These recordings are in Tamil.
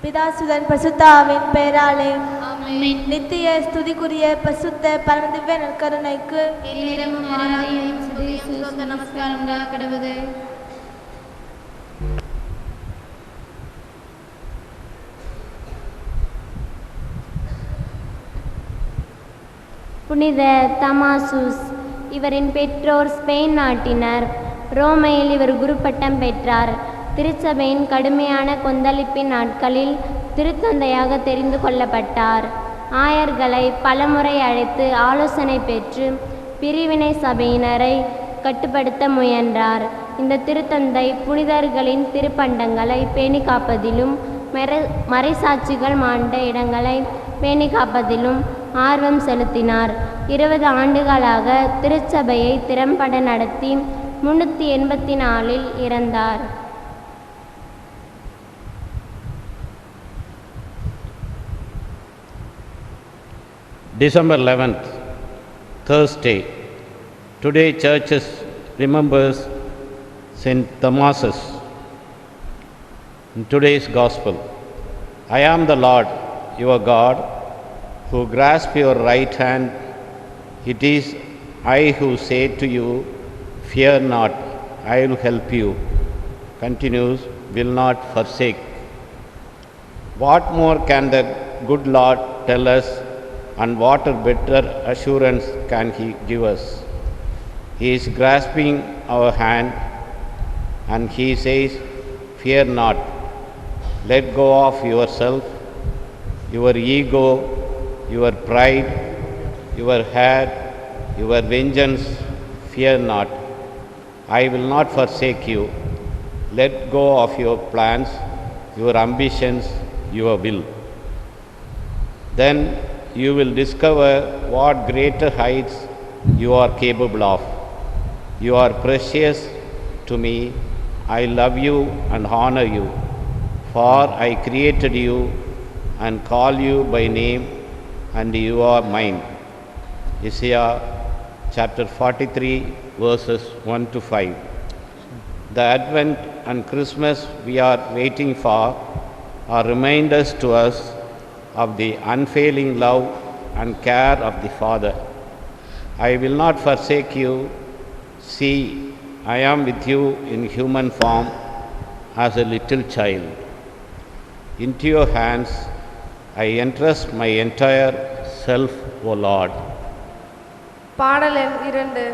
பிதாசுதன் பசுத்த ஆவியின் பெயராலே ஆமென். நித்திய ஸ்துதிக்குரிய பசுத்த பரமதிவ்ய நற்கருணைக்கு நமஸ்காரம் கடவுது. புனித தமாசுஸ், இவரின் பெற்றோர் ஸ்பெயின் நாட்டினர். ரோமையில் இவர் குருப்பட்டம் பெற்றார். திருச்சபையின் கடுமையான கொந்தளிப்பின் நாட்களில் திருத்தந்தையாக தெரிந்து கொள்ளப்பட்டார். ஆயர்களை பலமுறை அழைத்து ஆலோசனை பெற்று பிரிவினை சபையினரை கட்டுப்படுத்த முயன்றார். இந்த திருத்தந்தை புனிதர்களின் திருப்பண்டங்களை பேணி காப்பதிலும் மறைசாட்சிகள் மாண்ட இடங்களை பேணி காப்பதிலும் ஆர்வம் செலுத்தினார். 20 ஆண்டுகளாக திருச்சபையை திறம்பட நடத்தி 384 இறந்தார். December 11th, Thursday. Today churches remembers Saint Damasus. In today's gospel, I am the Lord, your God, who grasp your right hand. It is I who say to you, fear not, I will help you. Continues, will not forsake. What more can the good Lord tell us, and what a better assurance can He give us? He is grasping our hand and He says, fear not. Let go of yourself, your ego, your pride, your hair, your vengeance. Fear not. I will not forsake you. Let go of your plans, your ambitions, your will. Then you will discover what greater heights you are capable of. You are precious to me. I love you and honor you, for I created you and call you by name, and you are mine. Isaiah chapter 43 verses 1 to 5. The Advent and Christmas we are waiting for are reminders to us of the unfailing love and care of the Father. I will not forsake you. See, I am with you in human form as a little child. Into your hands I entrust my entire self, O Lord. பாடல் எண் 2.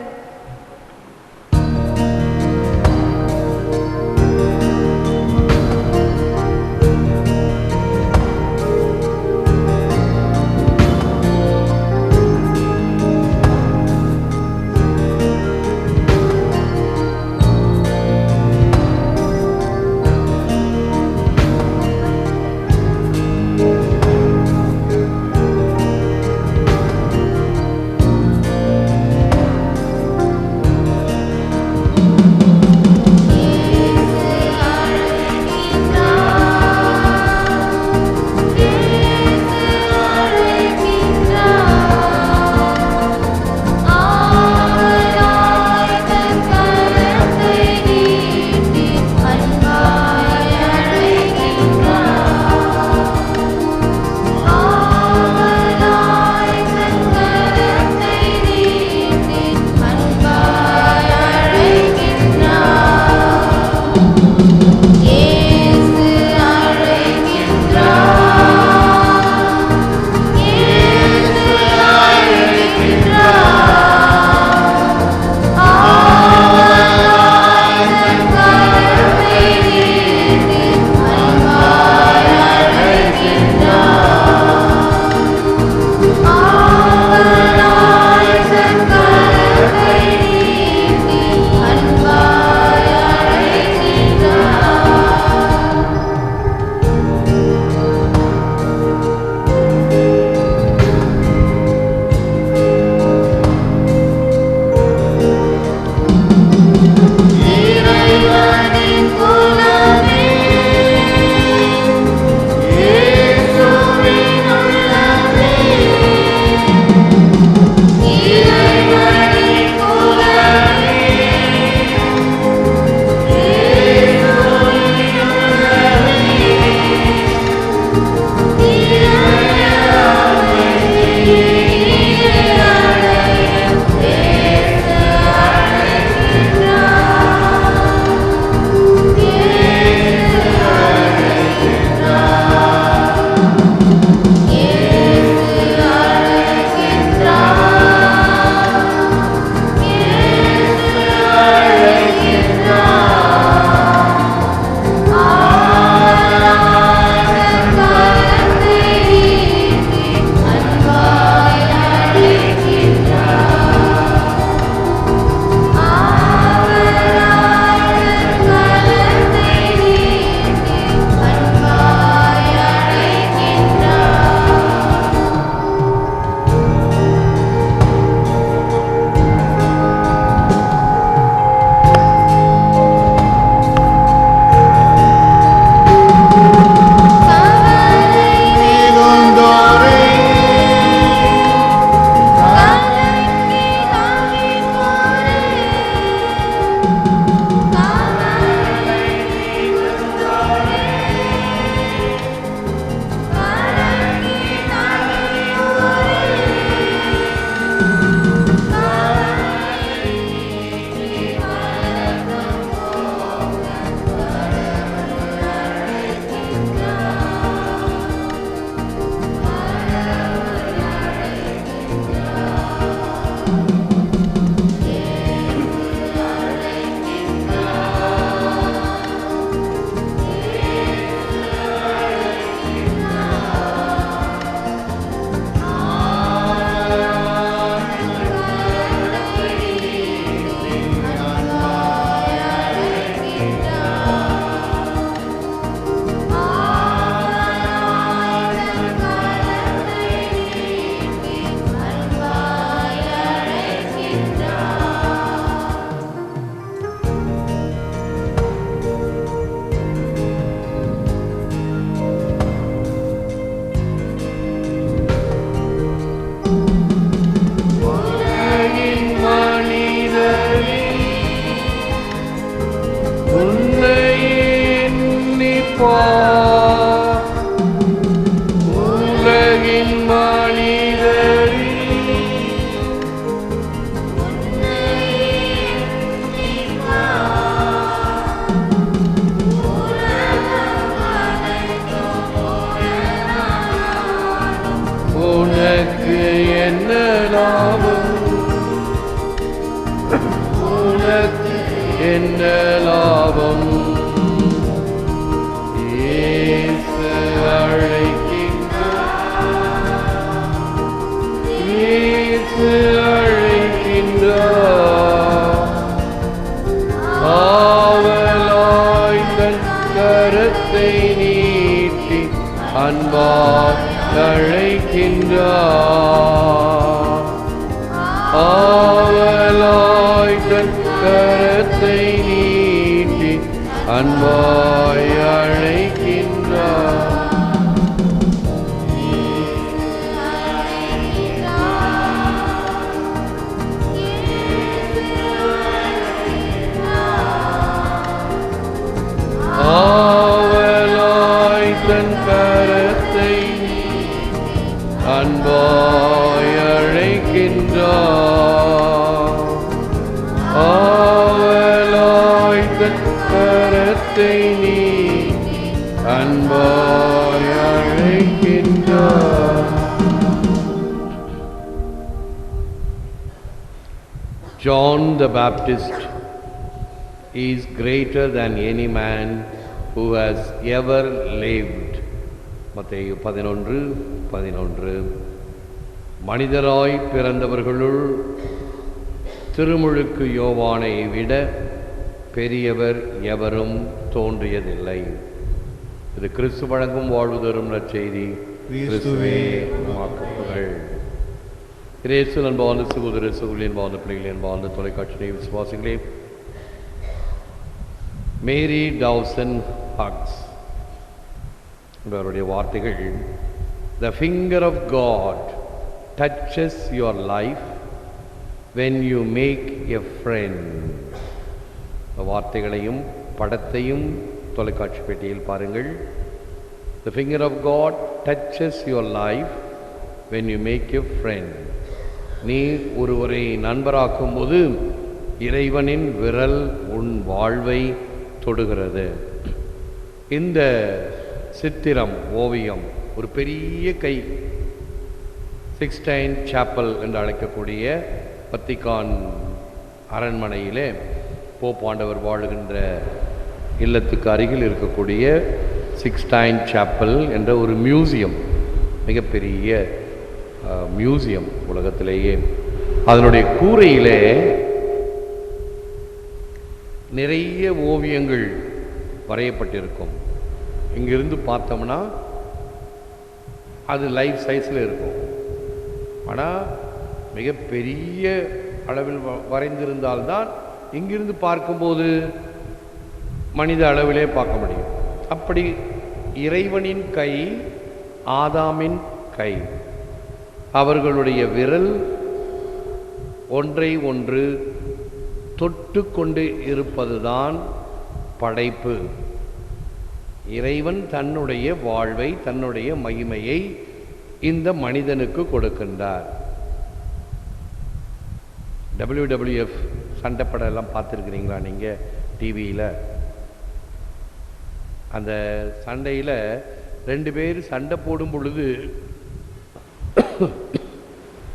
உலகின் மனிதரே உனக்கு என்ன லாபம், உனக்கு என்ன லாபம். இயேசு அழைக்கின்றார், இயேசு அழைக்கின்றார். ஆவலாய் தன் கரத்தை நீட்டி அன்பாய் அழைக்கின்றார். ஆவலாய் தன் கரத்தை நீட்டி அன்பாய் அழைக்கின்றார். ஆவலாய் தன் கரத்தை அன்பாய் அழைக்கின்றார். ஆவலாய் தன் கரத்தை நீட்டி அன்பாய் அழைக்கின்றார். John the Baptist is greater than any man who has ever lived. மத்தேயு 11:11. மனிதராய் பிறந்தவர்களுள் திருமுழுக்கு யோவானை விட பெரியவர் எவரும் தோன்றியதில்லை. இது கிறிஸ்து வழங்கும் வாழ்வு தரும் நற்செய்தி. கிறிஸ்துவே உமக்கு புகழ். இயேசு அன்பார்ந்த சகோதர சகோதரியின் அன்பார்ந்த பிள்ளைகளே, அன்பார்ந்த தொலைக்காட்சி விசுவாசிகளே, மேரி டவுசன் ஹக்ஸ் இவருடைய வார்த்தைகள், The finger of God touches your life when you make a friend. வார்த்தைகளையும் படத்தையும் தொலைக்காட்சி பெட்டியில் பாருங்கள். The finger of God touches your life when you make a friend. நீ ஒருவரை நண்பராக்கும் போது இறைவனின் விரல் உன் வாழ்வை தொடுகிறது. இந்த சித்திரம் ஓவியம் ஒரு பெரிய கை, சிக்ஸ்டைன் சாப்பல் என்று அழைக்கக்கூடிய வத்திக்கான் அரண்மனையிலே போப்பாண்டவர் வாழுகின்ற இல்லத்துக்கு அருகில் இருக்கக்கூடிய சிக்ஸ்டைன் சாப்பல் என்ற ஒரு மியூசியம், மிகப்பெரிய மியூசியம் உலகத்திலேயே. அதனுடைய கூரையிலே நிறைய ஓவியங்கள் வரையப்பட்டிருக்கும். இங்கிருந்து பார்த்தோம்னா அது லைஃப் சைஸில் இருக்கும். ஆனால் மிகப்பெரிய அளவில் வரைந்திருந்தால்தான் இங்கிருந்து பார்க்கும்போது மனித அளவிலே பார்க்க முடியும். அப்படி இறைவனின் கை, ஆதாமின் கை, அவர்களுடைய விரல் ஒன்றை ஒன்று தொட்டு கொண்டு இருப்பதுதான் படைப்பு. இறைவன் தன்னுடைய வாழ்வை, தன்னுடைய மகிமையை இந்த மனிதனுக்கு கொடுக்கின்றார். WWF சண்டைப்படம் எல்லாம் பார்த்துருக்கிறீங்களா நீங்கள் டிவியில்? அந்த சண்டையில் 2 பேர் சண்டை போடும் பொழுது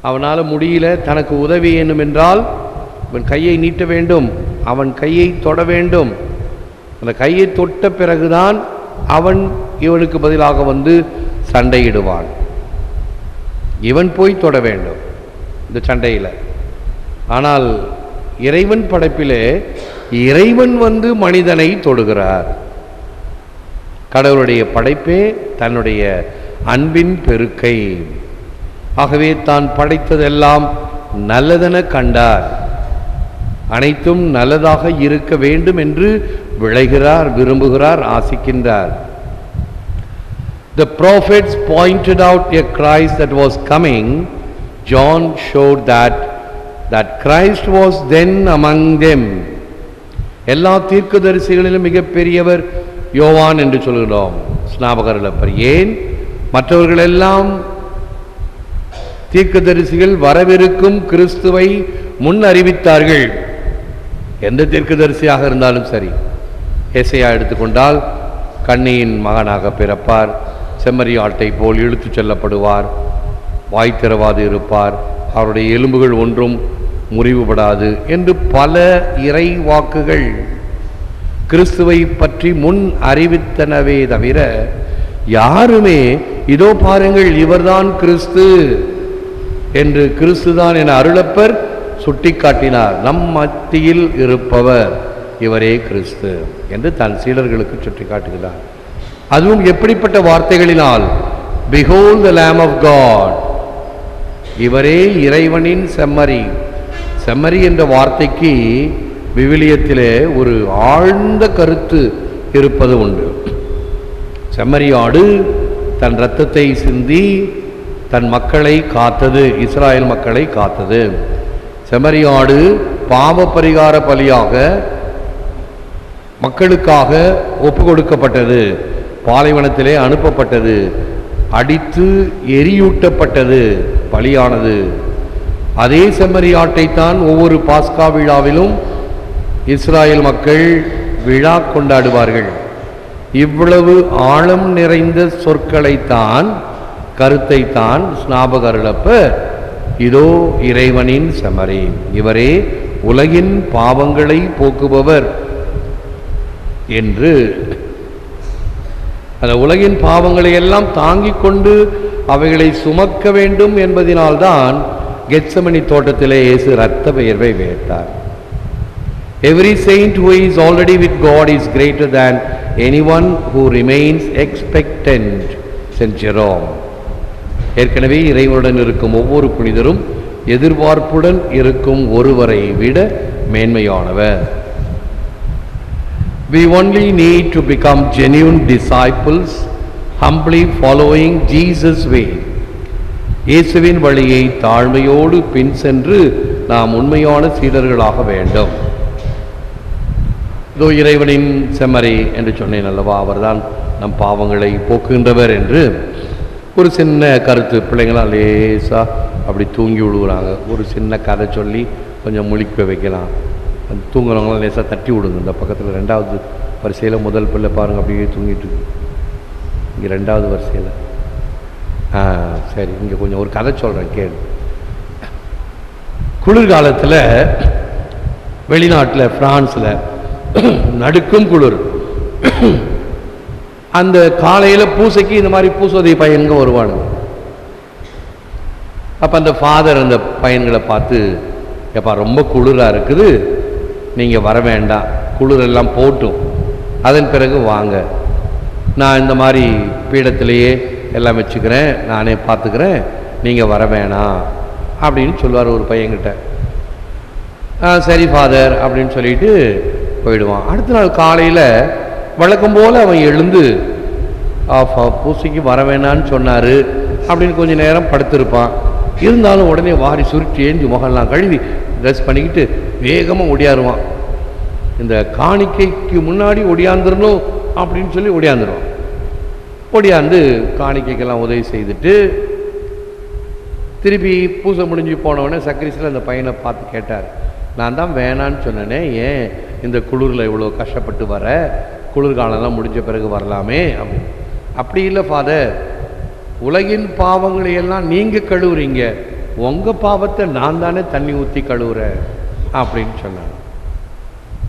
அவனால் முடியல, தனக்கு உதவி வேணும் என்றால் அவன் கையை நீட்ட வேண்டும், அவன் கையை தொட வேண்டும். அந்த கையை தொட்ட பிறகுதான் அவன் இவனுக்கு பதிலாக வந்து சண்டையிடுவான். இவன் போய் தொட வேண்டும் இந்த சண்டையில். ஆனால் இறைவன் படைப்பிலே இறைவன் வந்து மனிதனை தொடுகிறார். கடவுளுடைய படைப்பே தன்னுடைய அன்பின் பெருக்கை. ஆகவே தான் படைத்ததெல்லாம் நல்லதென கண்டார். அனைத்தும் நல்லதாக இருக்க வேண்டும் என்று விளைகிறார், விரும்புகிறார், ஆசிக்கின்றார். The prophets pointed out a Christ that was coming. John showed that Christ was then among them. எல்லா தீர்க்கதரிசிகளிலும் மிகப்பெரியவர் யோவான் என்று சொல்கிறோம், ஸ்நாபகர் இழப்பர். ஏன்? மற்றவர்களெல்லாம் தீர்க்கதரிசிகள் வரவிருக்கும் கிறிஸ்துவை முன் அறிவித்தார்கள். எந்த தீர்க்கதரிசியாக இருந்தாலும் சரி, ஏசாயா எடுத்துக்கொண்டால் கன்னியின் மகனாக பிறப்பார், செம்மறியாட்டை போல் இழுத்துச் செல்லப்படுவார், வாய் திறவாது இருப்பார், அவருடைய எலும்புகள் ஒன்றும் முறிவுபடாது என்று பல இறை வாக்குகள் கிறிஸ்துவை பற்றி முன் அறிவித்தனவே தவிர யாருமே இதோ பாருங்கள் இவர்தான் கிறிஸ்து என்று கிறிஸ்துதான் என அருளப்பர் சுட்டிக்காட்டினார். நம் மத்தியில் இருப்பவர் இவரே கிறிஸ்து என்று தன் சீடர்களுக்கு சுட்டிக்காட்டுகிறார். அதுவும் எப்படிப்பட்ட வார்த்தைகளினால்? Behold the Lamb of God, இவரே இறைவனின் செம்மறி. செம்மறி என்ற வார்த்தைக்கு விவிலியத்திலே ஒரு ஆழ்ந்த கருத்து இருப்பது உண்டு. செம்மறியாடு தன் இரத்தத்தை சிந்தி தன் மக்களை காத்தது, இஸ்ராயல் மக்களை காத்தது. செம்மறியாடு பாவ பரிகார பலியாக மக்களுக்காக ஒப்பு கொடுக்கப்பட்டது, பாலைவனத்திலே அனுப்பப்பட்டது, அடித்து எரியூட்டப்பட்டது, பலியானது. அதே செம்மறியாட்டைத்தான் ஒவ்வொரு பாஸ்கா விழாவிலும் இஸ்ராயல் மக்கள் விழா கொண்டாடுவார்கள். இவ்வளவு ஆழம் நிறைந்த சொற்களைத்தான், கருத்தைத்தான் ஸ்நாபகர் இழப்பர் இதோ இறைவனின் செம்மறி, இவரே உலகின் பாவங்களை போக்குபவர் என்று அந்த உலகின் பாவங்களை எல்லாம் தாங்கிக் கொண்டு அவைகளை சுமக்க வேண்டும் என்பதினால்தான் கெத்செமனி தோட்டத்திலே இயேசு இரத்த பெயர்வை வேட்டார். Every saint who is already with God is greater than anyone who remains expectant, Saint Jerome. ஏற்கனவே இறைவனுடன் இருக்கும் ஒவ்வொரு புனிதரும் எதிர்பார்ப்புடன் இருக்கும் ஒருவரை விட மேன்மையானவர். We only need to become genuine disciples, humbly following Jesus' way. இயேசுவின் வழியை தாழ்மையோடு பின் சென்று நாம் உண்மையான சீடர்களாக வேண்டும். இதோ இறைவனின் செம்மறி என்று சொன்னேன் அல்லவா, அவர்தான் நம் பாவங்களை போக்குகின்றவர் என்று ஒரு சின்ன கருத்து. பிள்ளைங்களாம் லேசாக அப்படி தூங்கி விடுகிறாங்க. ஒரு சின்ன கதை சொல்லி கொஞ்சம் முழிக்க வைக்கலாம். அந்த தூங்குறவங்களாம் லேசாக தட்டி விடுங்க. இந்த பக்கத்தில் 2வது வரிசையில் முதல் பிள்ளை பாருங்கள் அப்படியே தூங்கிட்டு இருக்கு. இங்கே 2வது வரிசையில் சரி, இங்கே கொஞ்சம் ஒரு கதை சொல்கிறேன் கேளு. குளிர்காலத்தில் வெளிநாட்டில் பிரான்ஸில் நடுக்கும் குளிர். அந்த காலையில் பூசைக்கு இந்த மாதிரி பூசோதை பையன்க வருவானுங்க. அப்போ அந்த ஃபாதர் அந்த பையன்களை பார்த்து, எப்பா ரொம்ப குளிராக இருக்குது, நீங்கள் வர வேண்டாம், குளிரெல்லாம் போட்டும், அதன் பிறகு வாங்க, நான் இந்த மாதிரி பீடத்திலேயே எல்லாம் வச்சுக்கிறேன், நானே பார்த்துக்கிறேன், நீங்கள் வர வேணாம் அப்படின்னு சொல்லுவார் ஒரு பையன்கிட்ட. சரி ஃபாதர் அப்படின்னு சொல்லிட்டு போயிடுவான். அடுத்த நாள் காலையில் வழக்கம் போல் அவன் எழுந்து பூசைக்கு வர வேணான்னு சொன்னார் அப்படின்னு கொஞ்சம் நேரம் படுத்திருப்பான். இருந்தாலும் உடனே வாரி சுருட்டி ஏஞ்சி முகம்லாம் கழுவி ட்ரெஸ் பண்ணிக்கிட்டு வேகமாக ஒடியாருவான். இந்த காணிக்கைக்கு முன்னாடி ஒடியாந்துடணும் அப்படின்னு சொல்லி ஒடியாந்துருவான். ஒடியாந்து காணிக்கைக்கெல்லாம் உதவி செய்துட்டு திருப்பி பூசை முடிஞ்சு போனவுடனே சக்கரிசில் அந்த பையனை பார்த்து கேட்டார், நான் தான் வேணான்னு சொன்னேனே, ஏன் இந்த குளிரில் இவ்வளோ கஷ்டப்பட்டு வர, குளிர்காலம்லாம் முடிஞ்ச பிறகு வரலாமே அப்படின்னு. அப்படி இல்லை ஃபாதர், உலகின் பாவங்களை எல்லாம் நீங்கள் கழுவுறீங்க, உங்கள் பாவத்தை நான் தானே தண்ணி ஊற்றி கழுவுறேன் அப்படின்னு சொன்னாங்க.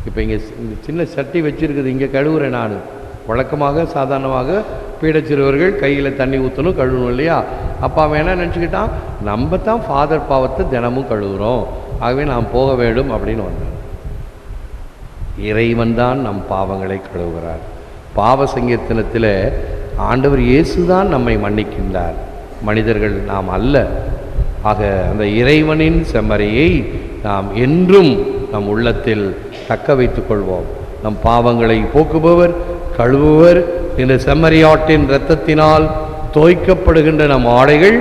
இப்போ இங்கே இந்த சின்ன சட்டி வச்சுருக்குது, இங்கே கழுவுறேன் நான். வழக்கமாக சாதாரணமாக பீடச்சிறுவர்கள் கையில் தண்ணி ஊற்றணும், கழுவணும் இல்லையா? அப்பா வேணா நினச்சிக்கிட்டான், நம்ம தான் ஃபாதர் பாவத்தை தினமும் கழுவுறோம், ஆகவே நாம் போக வேண்டும் அப்படின்னு வந்தார். இறைவன் தான் நம் பாவங்களை கழுவுகிறார். பாவ சங்கீர்த்தனத்தில் ஆண்டவர் இயேசுதான் நம்மை மன்னிக்கின்றார், மனிதர்கள் நாம் அல்ல. ஆக அந்த இறைவனின் செம்மறியை நாம் என்றும் நம் உள்ளத்தில் தக்க வைத்துக் கொள்வோம். நம் பாவங்களை போக்குபவர், கழுவுவர். இந்த செம்மறியாட்டின் இரத்தத்தினால் தோய்க்கப்படுகின்ற நம் ஆடைகள்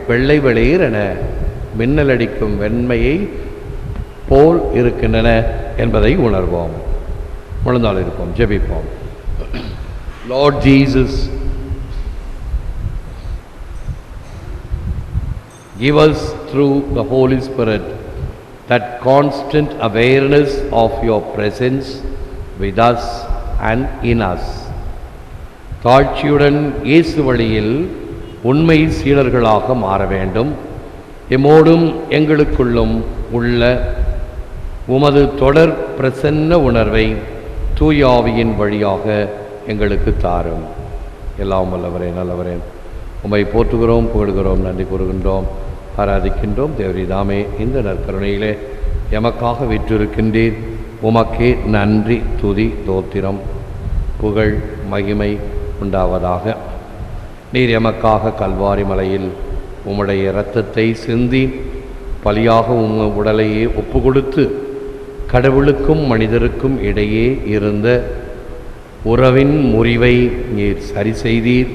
வெள்ளை வெளியேற மின்னல் அடிக்கும் வெண்மையை போல் இருக்கின்றன என்பதை உணர்வோம். முழந்தால் இருப்போம், ஜெபிப்போம். Lord Jesus, give us through the Holy Spirit that constant awareness of your presence with us and in us. தாழ்ச்சியுடன் இயேசு வழியில் உண்மை சீடர்களாக மாற வேண்டும். எம்மோடும் எங்களுக்குள்ளும் உள்ள உமது தொடர் பிரசன்ன உணர்வை தூய ஆவியின் வழியாக எங்களுக்கு தாரும். எல்லாம் வல்லவரே, நல்லவரே, உம்மை போற்றுகிறோம், புகழ்கிறோம், நன்றி கூறுகின்றோம், ஆராதிக்கின்றோம். தேவரீதாமே இந்த நற்கருணையிலே எமக்காக வீற்றிருக்கின்றீர். உமக்கே நன்றி, துதி, தோத்திரம், புகழ், மகிமை உண்டாவதாக. நீர் எமக்காக கல்வாரி மலையில் உம்முடைய இரத்தத்தை சிந்தி பலியாக உம் உடலையே ஒப்பு கொடுத்து கடவுளுக்கும் மனிதருக்கும் இடையே இருந்த உறவின் முறிவை நீர் சரி செய்தீர்.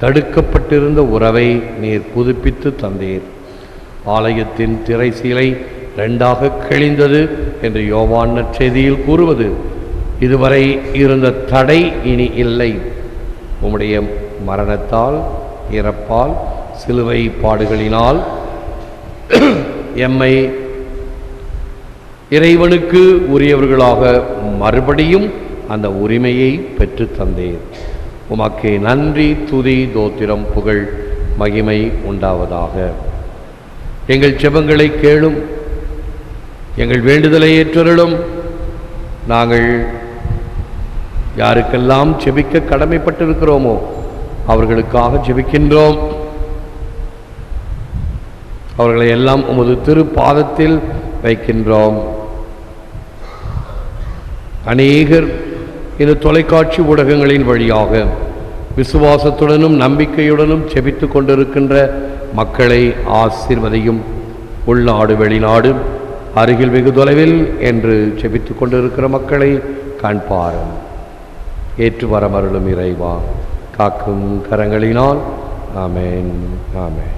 தடுக்கப்பட்டிருந்த உறவை நீர் புதுப்பித்து தந்தீர். ஆலயத்தின் திரைசீலை இரண்டாக கிழிந்தது என்று யோவான் நற்செய்தியில் கூறுவது இதுவரை இருந்த தடை இனி இல்லை. உம்முடைய மரணத்தால், இறப்பால், சிலுவை பாடுகளினால் எம்மை இறைவனுக்கு உரியவர்களாக மறுபடியும் அந்த உரிமையை பெற்று தந்தீர். உமக்கே நன்றி, துதி, தோத்திரம், புகழ், மகிமை உண்டாவதாக. எங்கள் ஜெபங்களை கேளும், எங்கள் வேண்டுதலை ஏற்றருளும். நாங்கள் யாருக்கெல்லாம் ஜெபிக்க கடமைப்பட்டிருக்கிறோமோ அவர்களுக்காக ஜெபிக்கின்றோம். அவர்களை எல்லாம் உமது திருப்பாதத்தில் வைக்கின்றோம். அநேகர் இந்த தொலைக்காட்சி ஊடகங்களின் வழியாக விசுவாசத்துடனும் நம்பிக்கையுடனும் ஜெபித்து கொண்டிருக்கின்ற மக்களை ஆசீர்வதியும். உள்நாடு, வெளிநாடு, அருகில், வெகு தொலைவில் என்று ஜெபித்து கொண்டிருக்கிற மக்களை காண்பாரும். ஏற்று வரமருளும் இறைவா, காக்கும் கரங்களினால். ஆமென், ஆமென்.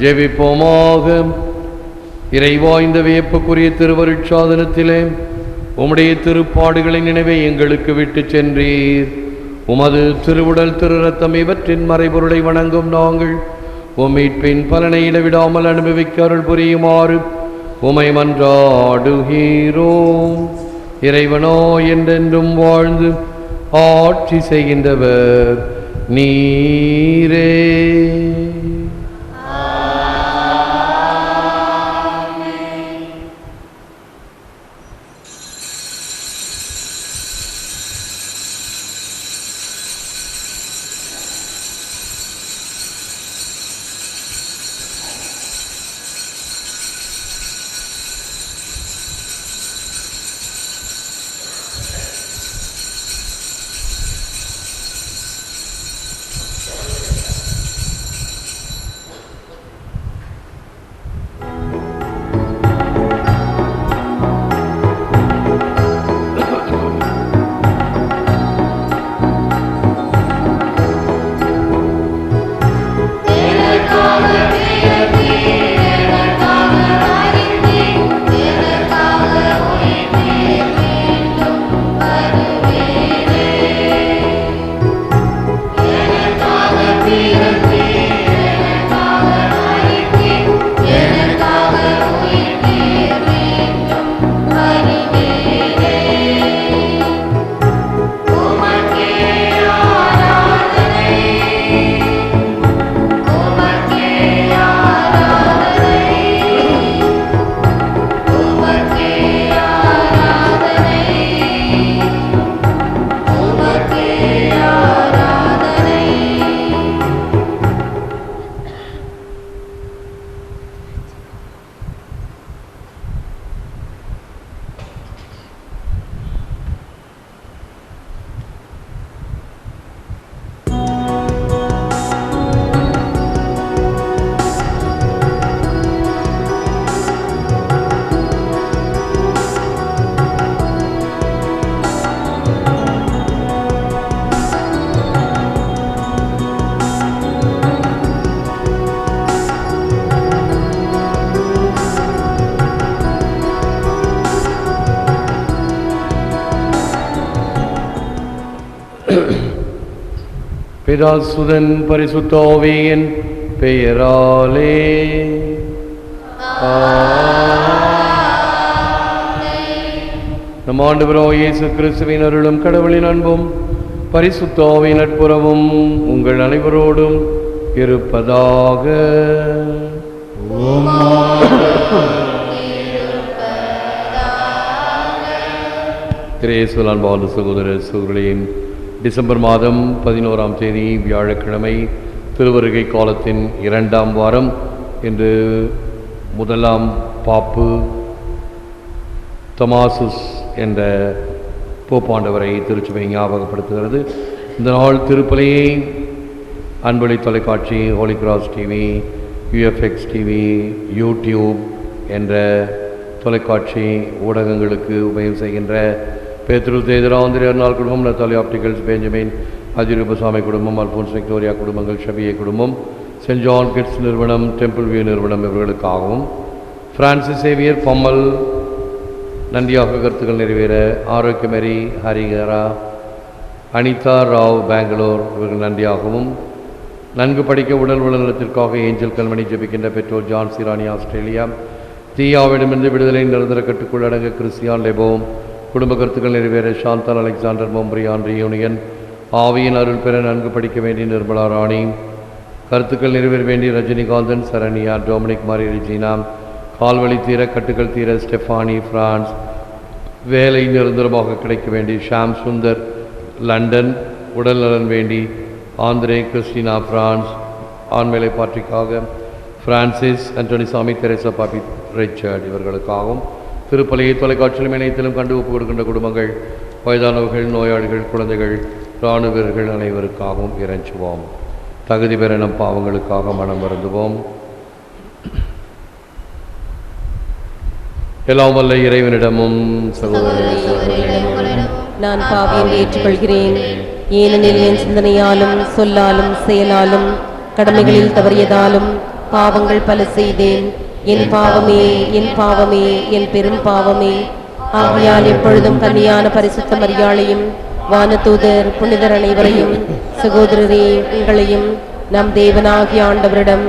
ஜெபிப்போமாக. இறைவா, இந்த வியப்புக்குரிய திருவருட்சாதனத்திலே உம்முடைய திருப்பாடுகளின் நினைவை எங்களுக்கு விட்டு சென்றீர். உமது திருவுடல், திரு ரத்தம் இவற்றின் மறைபொருளை வணங்கும் நாங்கள் உம்மீட்பின் பலனை இடைவிடாமல் அனுபவிக்க அருள் புரியுமாறு உமை மன்றாடுகிறோம். இறைவனோ என்றென்றும் வாழ்ந்து ஆட்சி செய்கின்றவர் நீரே. பிதா சுதன் பரிசுத்த ஆவியின் பெயராலே நம் ஆண்டவராகிய இயேசு கிறிஸ்துவின் அருளும் கடவுளின் அன்பும் பரிசுத்த ஆவியின் நட்புறவும் உங்கள் அனைவரோடும் இருப்பதாக. கிரேசுவல் அன்பார்ந்த சகோதர சகோதரியின் டிசம்பர் மாதம் 11ஆம் தேதி வியாழக்கிழமை திருவருகை காலத்தின் 2ஆம் வாரம் இன்று முதலாம் பாப்பு தமாசுஸ் என்ற போப்பாண்டவரை திருச்சபை ஞாபகப்படுத்துகிறது. இந்த நாள் திருப்பலியை அன்பொலி தொலைக்காட்சி, Holy Cross TV, UFX TV, YouTube என்ற தொலைக்காட்சி ஊடகங்களுக்கு உபயோகம் செய்கின்ற பேத்ரு தேதராந்திரியர் நாள் குடும்பம், நத்தாலி ஆப்டிகல்ஸ், பெஞ்சமின் அஜிரூபசாமி குடும்பம், அல்போன்ஸ் விக்டோரியா குடும்பங்கள், ஷபியை குடும்பம், சென்ட் ஜான் கிட்ஸ் நிறுவனம், டெம்பிள் வியூ நிறுவனம் இவர்களுக்காகவும், பிரான்சிஸ் சேவியர் பம்மல் நந்தியாக கருத்துக்கள் நிறைவேற, ஆரோக்கியமரி ஹரிகரா, அனிதா ராவ் பெங்களூர் இவர்கள் நன்றியாகவும், நன்கு படிக்க உடல் உடல்நலத்திற்காக ஏஞ்சல் கல்மணி ஜெபிக்கின்ற பெற்றோர் ஜான் சிரானி ஆஸ்திரேலியா, தீயாவிடமிருந்து விடுதலை நிரந்தர கட்டுக்குள் அடங்க கிறிஸ்டியான் லெபோம், குடும்ப கருத்துக்கள் நிறைவேற சாந்தால் அலெக்சாண்டர் மொம்ரியான் ரியூனியன், ஆவியின் அருள் பெற நன்கு படிக்க வேண்டிய நிர்மலா ராணி, கருத்துக்கள் நிறைவேற வேண்டிய ரஜினிகாந்தன், சரண்யா, டொமினிக், மாரி ரெஜினா, கால்வழி தீர கட்டுக்கள் தீர ஸ்டெஃபானி பிரான்ஸ், வேலை நிரந்தரமாக கிடைக்க வேண்டி ஷாம் சுந்தர் லண்டன், உடல் நலன் வேண்டி ஆந்திரே கிறிஸ்டினா பிரான்ஸ், ஆண்மேலை பாட்ரிக்காக Francis Antonysamy, Teresa Poppy Richard இவர்களுக்காகவும், திருப்பலியை தொலைக்காட்சியிலும் இணையத்திலும் கண்டு ஒப்பு கொடுக்கின்ற குடும்பங்கள், வயதானவர்கள், நோயாளிகள், குழந்தைகள், இராணுவ வீரர்கள் அனைவருக்காகவும் இறைஞ்சுவோம். தகுதி பெற நம் பாவங்களுக்காக மனம் வருந்துவோம். எல்லாம் வல்ல இறைவனிடமும் நான் பாவியை ஏற்றுக்கொள்கிறேன். ஏனெனில் என் சிந்தனையாலும் சொல்லாலும் செயலாலும் கடமைகளில் தவறியதாலும் பாவங்கள் பல செய்தேன். என் பாவமே, என் பாவமே, என் பெரும் பாவமே. ஆகையால் எப்பொழுதும் கன்னியான பரிசுத்த மரியாளையும், வானதூதர் புனிதர் அனைவரையும், சகோதரரே உங்களையும் நம் தேவனாகிய ஆண்டவரிடம்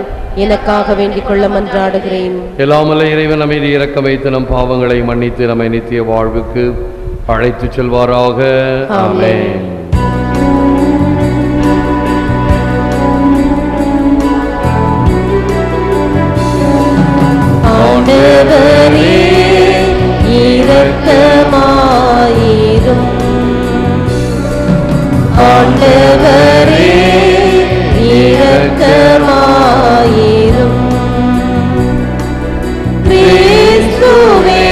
எனக்காக வேண்டிக் கொள்ள மன்றாடுகிறேன். எல்லாமல்ல இறைவன் அமைதி இறக்க வைத்து நம் பாவங்களை மன்னித்து நம்மை நித்திய வாழ்வுக்கு அழைத்து செல்வாராக. ஆமென். ஆண்டவரே இரக்கமாயிரும். ஆண்டவரே இரக்கமாயிரும். கிறிஸ்துவே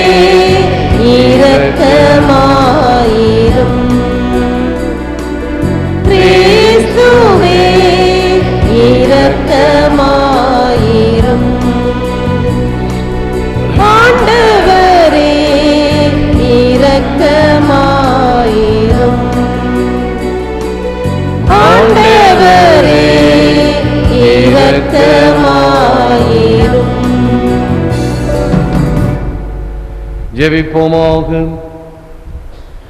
இரக்கமாயிரும். கிறிஸ்துவே இரக்கமாயிரும். ஆண்டவரே இரக்கமாயிரும். ஆண்டவரே இரக்கமாயிரும். ஜெபிப்போமாக.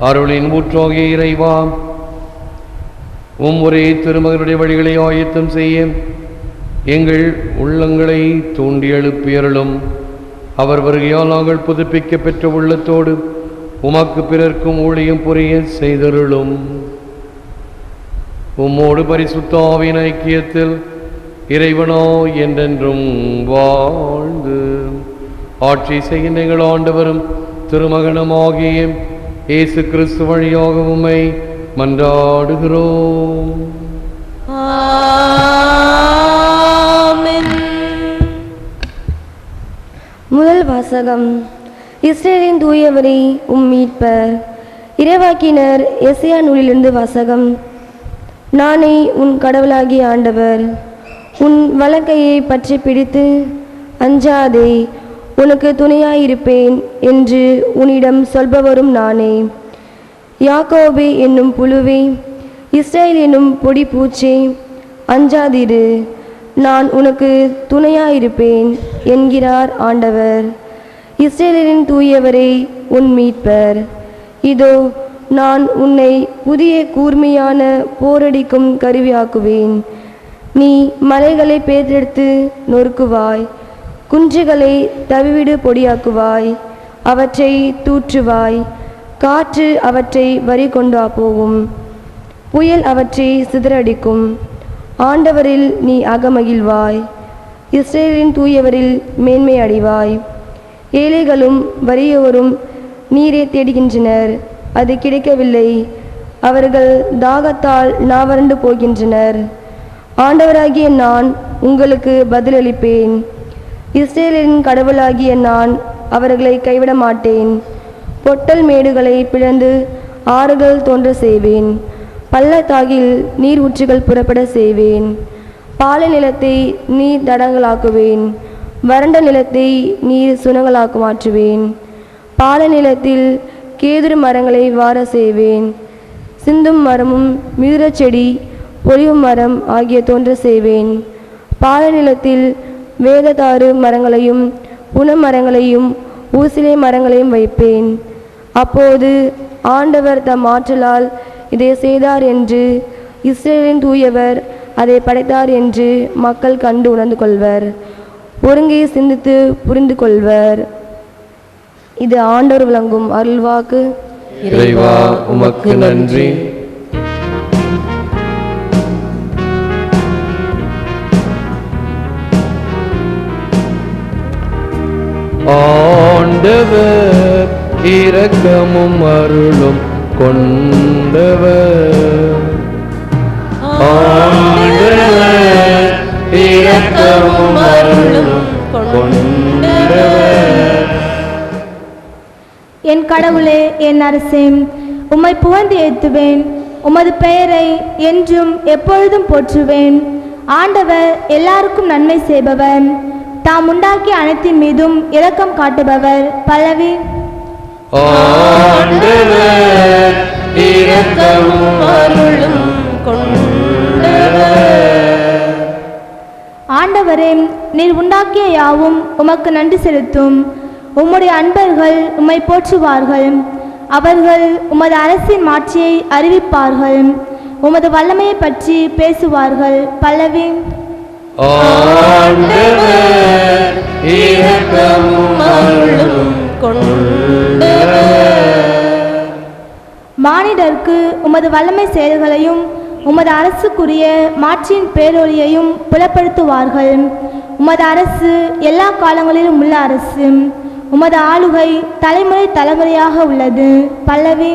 அருளின் ஊற்றாகிய இறைவா, ஒரே திருமகனுடைய வழிகளை ஆயத்தம் செய்ய எங்கள் உள்ளங்களை தூண்டி எழுப்பியருளும். அவர் வருகையால் நாங்கள் புதுப்பிக்க பெற்ற உள்ளத்தோடு உமக்கு பிறர்க்கும் ஊழியம் புரிய செய்தருளும். உம்மோடு பரிசுத்த ஆவியின் ஐக்கியத்தில் இறைவனோ என்றென்றும் வாழ்ந்து ஆட்சி செய்கின்ற எங்கள் ஆண்டவரும் திருமகனமாகிய இயேசு கிறிஸ்து வழியாக உம்மை மன்றாடுகிறோம். ஆமென். முதல் வாசகம். இஸ்ரேலின் தூயவரே உம் மீட்பர். இறைவாக்கினர் எசையா நூலிலிருந்து வாசகம். நானே உன் கடவுளாகிய ஆண்டவர். உன் வலக்கையை பற்றி பிடித்து அஞ்சாதே, உனக்கு துணையாயிருப்பேன் என்று உன்னிடம் சொல்பவரும் நானே. யாக்கோபே என்னும் புழுவே, இஸ்ரேல் என்னும் பொடி பூச்சே, அஞ்சாதிரு, நான் உனக்கு துணையாயிருப்பேன் என்கிறார் ஆண்டவர். இஸ்ரேலின் தூயவரே உன் மீட்பர். இதோ நான் உன்னை புதிய கூர்மையான போரடிக்கும் கருவியாக்குவேன். நீ மலைகளை பேர்த்தெடுத்து நொறுக்குவாய், குன்றுகளை தவிவிடு பொடியாக்குவாய், அவற்றை தூற்றுவாய். காற்று அவற்றை வரி கொண்டு போகும், புயல் அவற்றை சிதறடிக்கும். ஆண்டவரில் நீ அகமகிழ்வாய், இஸ்ரேலின் தூயவரில் மேன்மை அடைவாய். ஏழைகளும் வறியோரும் நீரை தேடுகின்றனர், அது கிடைக்கவில்லை. அவர்கள் தாகத்தால் நாவறண்டு போகின்றனர். ஆண்டவராகிய நான் உங்களுக்கு பதிலளிப்பேன். இஸ்ரேலின் கடவுளாகிய நான் அவர்களை கைவிட மாட்டேன். பொட்டல் மேடுகளை பிளந்து ஆறுகள் தோன்ற செய்வேன், பள்ளத்தாகில் நீர் ஊற்றுகள் புறப்பட செய்வேன். பாலை நிலத்தை நீர் தடங்களாக்குவேன், வறண்ட நிலத்தை நீர் சுனங்களாக்கு மாற்றுவேன். பாலை நிலத்தில் கேதுரு மரங்களை வார செய்வேன், சிந்தும் மரமும் மிதுரச் செடி பொலிவு மரம் ஆகிய தோன்ற செய்வேன். பாலை நிலத்தில் வேததாரு மரங்களையும் புனமரங்களையும் ஊசிலை மரங்களையும் வைப்பேன். அப்போது ஆண்டவர் தம் ஆற்றலால் இதை செய்தார் என்று, இஸ்ரேலின் தூயவர் அதை படைத்தார் என்று மக்கள் கண்டு உணர்ந்து கொள்வர், ஒருங்கே சிந்தித்து புரிந்து கொள்வர். இது ஆண்டவர் வழங்கும் அருள்வாக்கு. இறைவா உமக்கு நன்றி. ஆண்டவர் இரக்கமும் அருளும் கொண்டவர், ஆண்டவர் இரக்கமும் அருளும் கொண்டவர். என் கடவுளே, என் அரசே, உம்மை புகழ்ந்து ஏத்துவேன். உமது பெயரை என்றும் எப்பொழுதும் போற்றுவேன். ஆண்டவர் எல்லாருக்கும் நன்மை செய்பவர், தாம் உண்டாக்கிய அனைத்தின் மீதும் இரக்கம் காட்டுபவர். பல்லவி. ஆண்டவர் இரக்கமும் அருளும் கொண்டவர். ஆண்டவரே, நீர் உண்டாக்கிய யாவும் உமக்கு நன்றி செலுத்தும். உம்முடைய அன்பர்கள் உம்மை போற்றுவார்கள். அவர்கள் உமது அரசின் மாட்சியை அறிவிப்பார்கள், உமது வல்லமையை பற்றி பேசுவார்கள். பல்லவி. ஆண்டவர் இரக்கமும் அருளும் கொண்டவர். மானிடர்க்கு உமது வல்லமை செயல்களையும் உமது அரசுக்குரிய மாட்சியின் பேரொழியையும் புலப்படுத்துவார்கள். உமது அரசு எல்லா காலங்களிலும் உள்ள அரசு, உமது ஆளுகை தலைமுறை தலைமுறையாக உள்ளது. பல்லவி.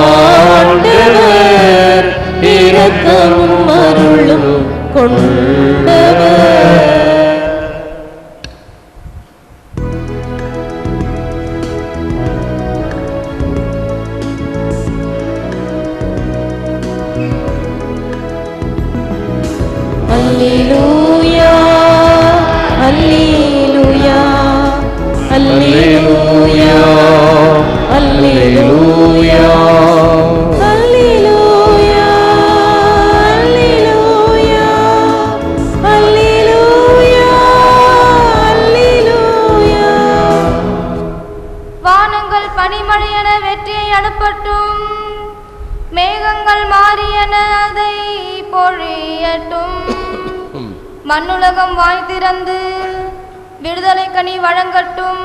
ஆண்டவர் இரக்கமும் அருளும் கொண்டவர். அல்லேலூயா, அல்லேலூயா, அல்லேலூயா, அல்லேலூயா, அல்லேலூயா, அல்லேலூயா, அல்லேலூயா, அல்லேலூயா. வானங்கள் பனிமழையென வெற்றியை அனுப்பட்டும், மேகங்கள் மாறியன அதை பொழியட்டும். மண்ணுலகம் வாய் திறந்து விடுதலை கனி வழங்கட்டும்,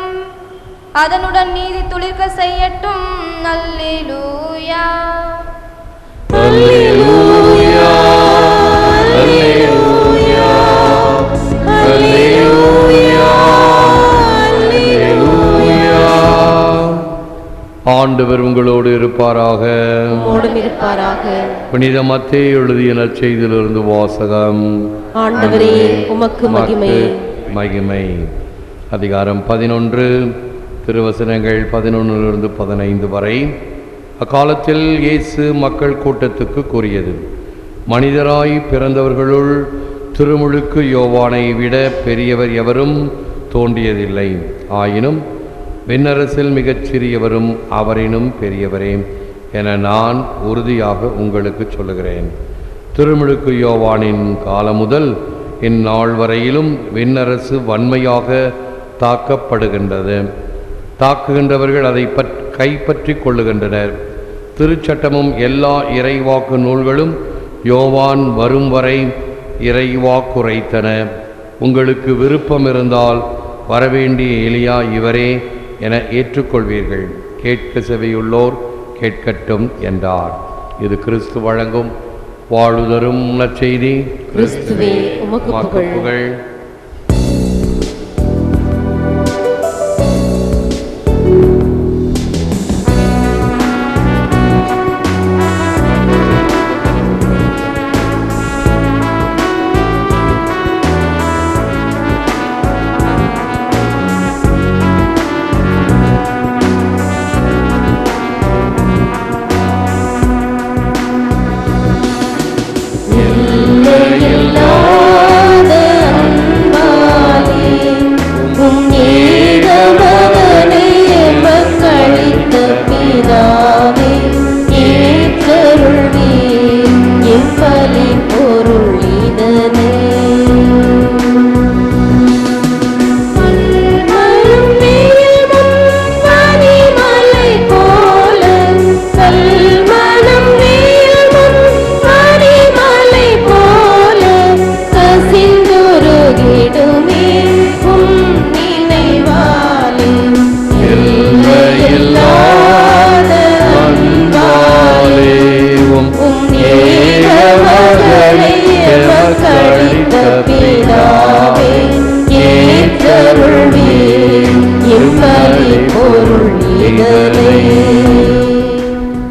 அதனுடன் நீதி துளிர்க்க செய்யட்டும். அல்லேலூயா, அல்லேலூயா, அல்லேலூயா, அல்லேலூயா, அல்லேலூயா. ஆண்டவர் உங்களோடு இருப்பாராக. உம்மோடும் இருப்பாராக. புனித மத்தேயு எழுதிய நற்செய்தியிலிருந்து வாசகம். ஆண்டவரே உமக்கு மகிமை. மகிமை. அதிகாரம் 11, திருவசனங்கள் 11 15 வரை. அக்காலத்தில் இயேசு மக்கள் கூட்டத்துக்கு கூறியது: மனிதராய் பிறந்தவர்களுள் திருமுழுக்கு யோவானை விட பெரியவர் எவரும் தோன்றியதில்லை. ஆயினும் விண்ணரசில் மிகச் சிறியவரும் அவரினும் பெரியவரே என நான் உறுதியாக உங்களுக்கு சொல்லுகிறேன். திருமுழுக்கு யோவானின் காலம் முதல் இந்நாள் வரையிலும் விண்ணரசு வன்மையாக தாக்கப்படுகின்றது. தாக்குகின்றவர்கள் அதை கைப்பற்றி கொள்ளுகின்றனர். திருச்சட்டமும் எல்லா இறைவாக்கு நூல்களும் யோவான் வரும் வரை இறைவாக்குரைத்தன. உங்களுக்கு விருப்பம் இருந்தால் வரவேண்டிய எலியா இவரே என ஏற்றுக்கொள்வீர்கள். கேட்க செவியுள்ளோர் கேட்கட்டும் என்றார். இது கிறிஸ்து வழங்கும் வாழுதரும் நற்செய்தி. கிறிஸ்துவே உமக்கு புகழ்.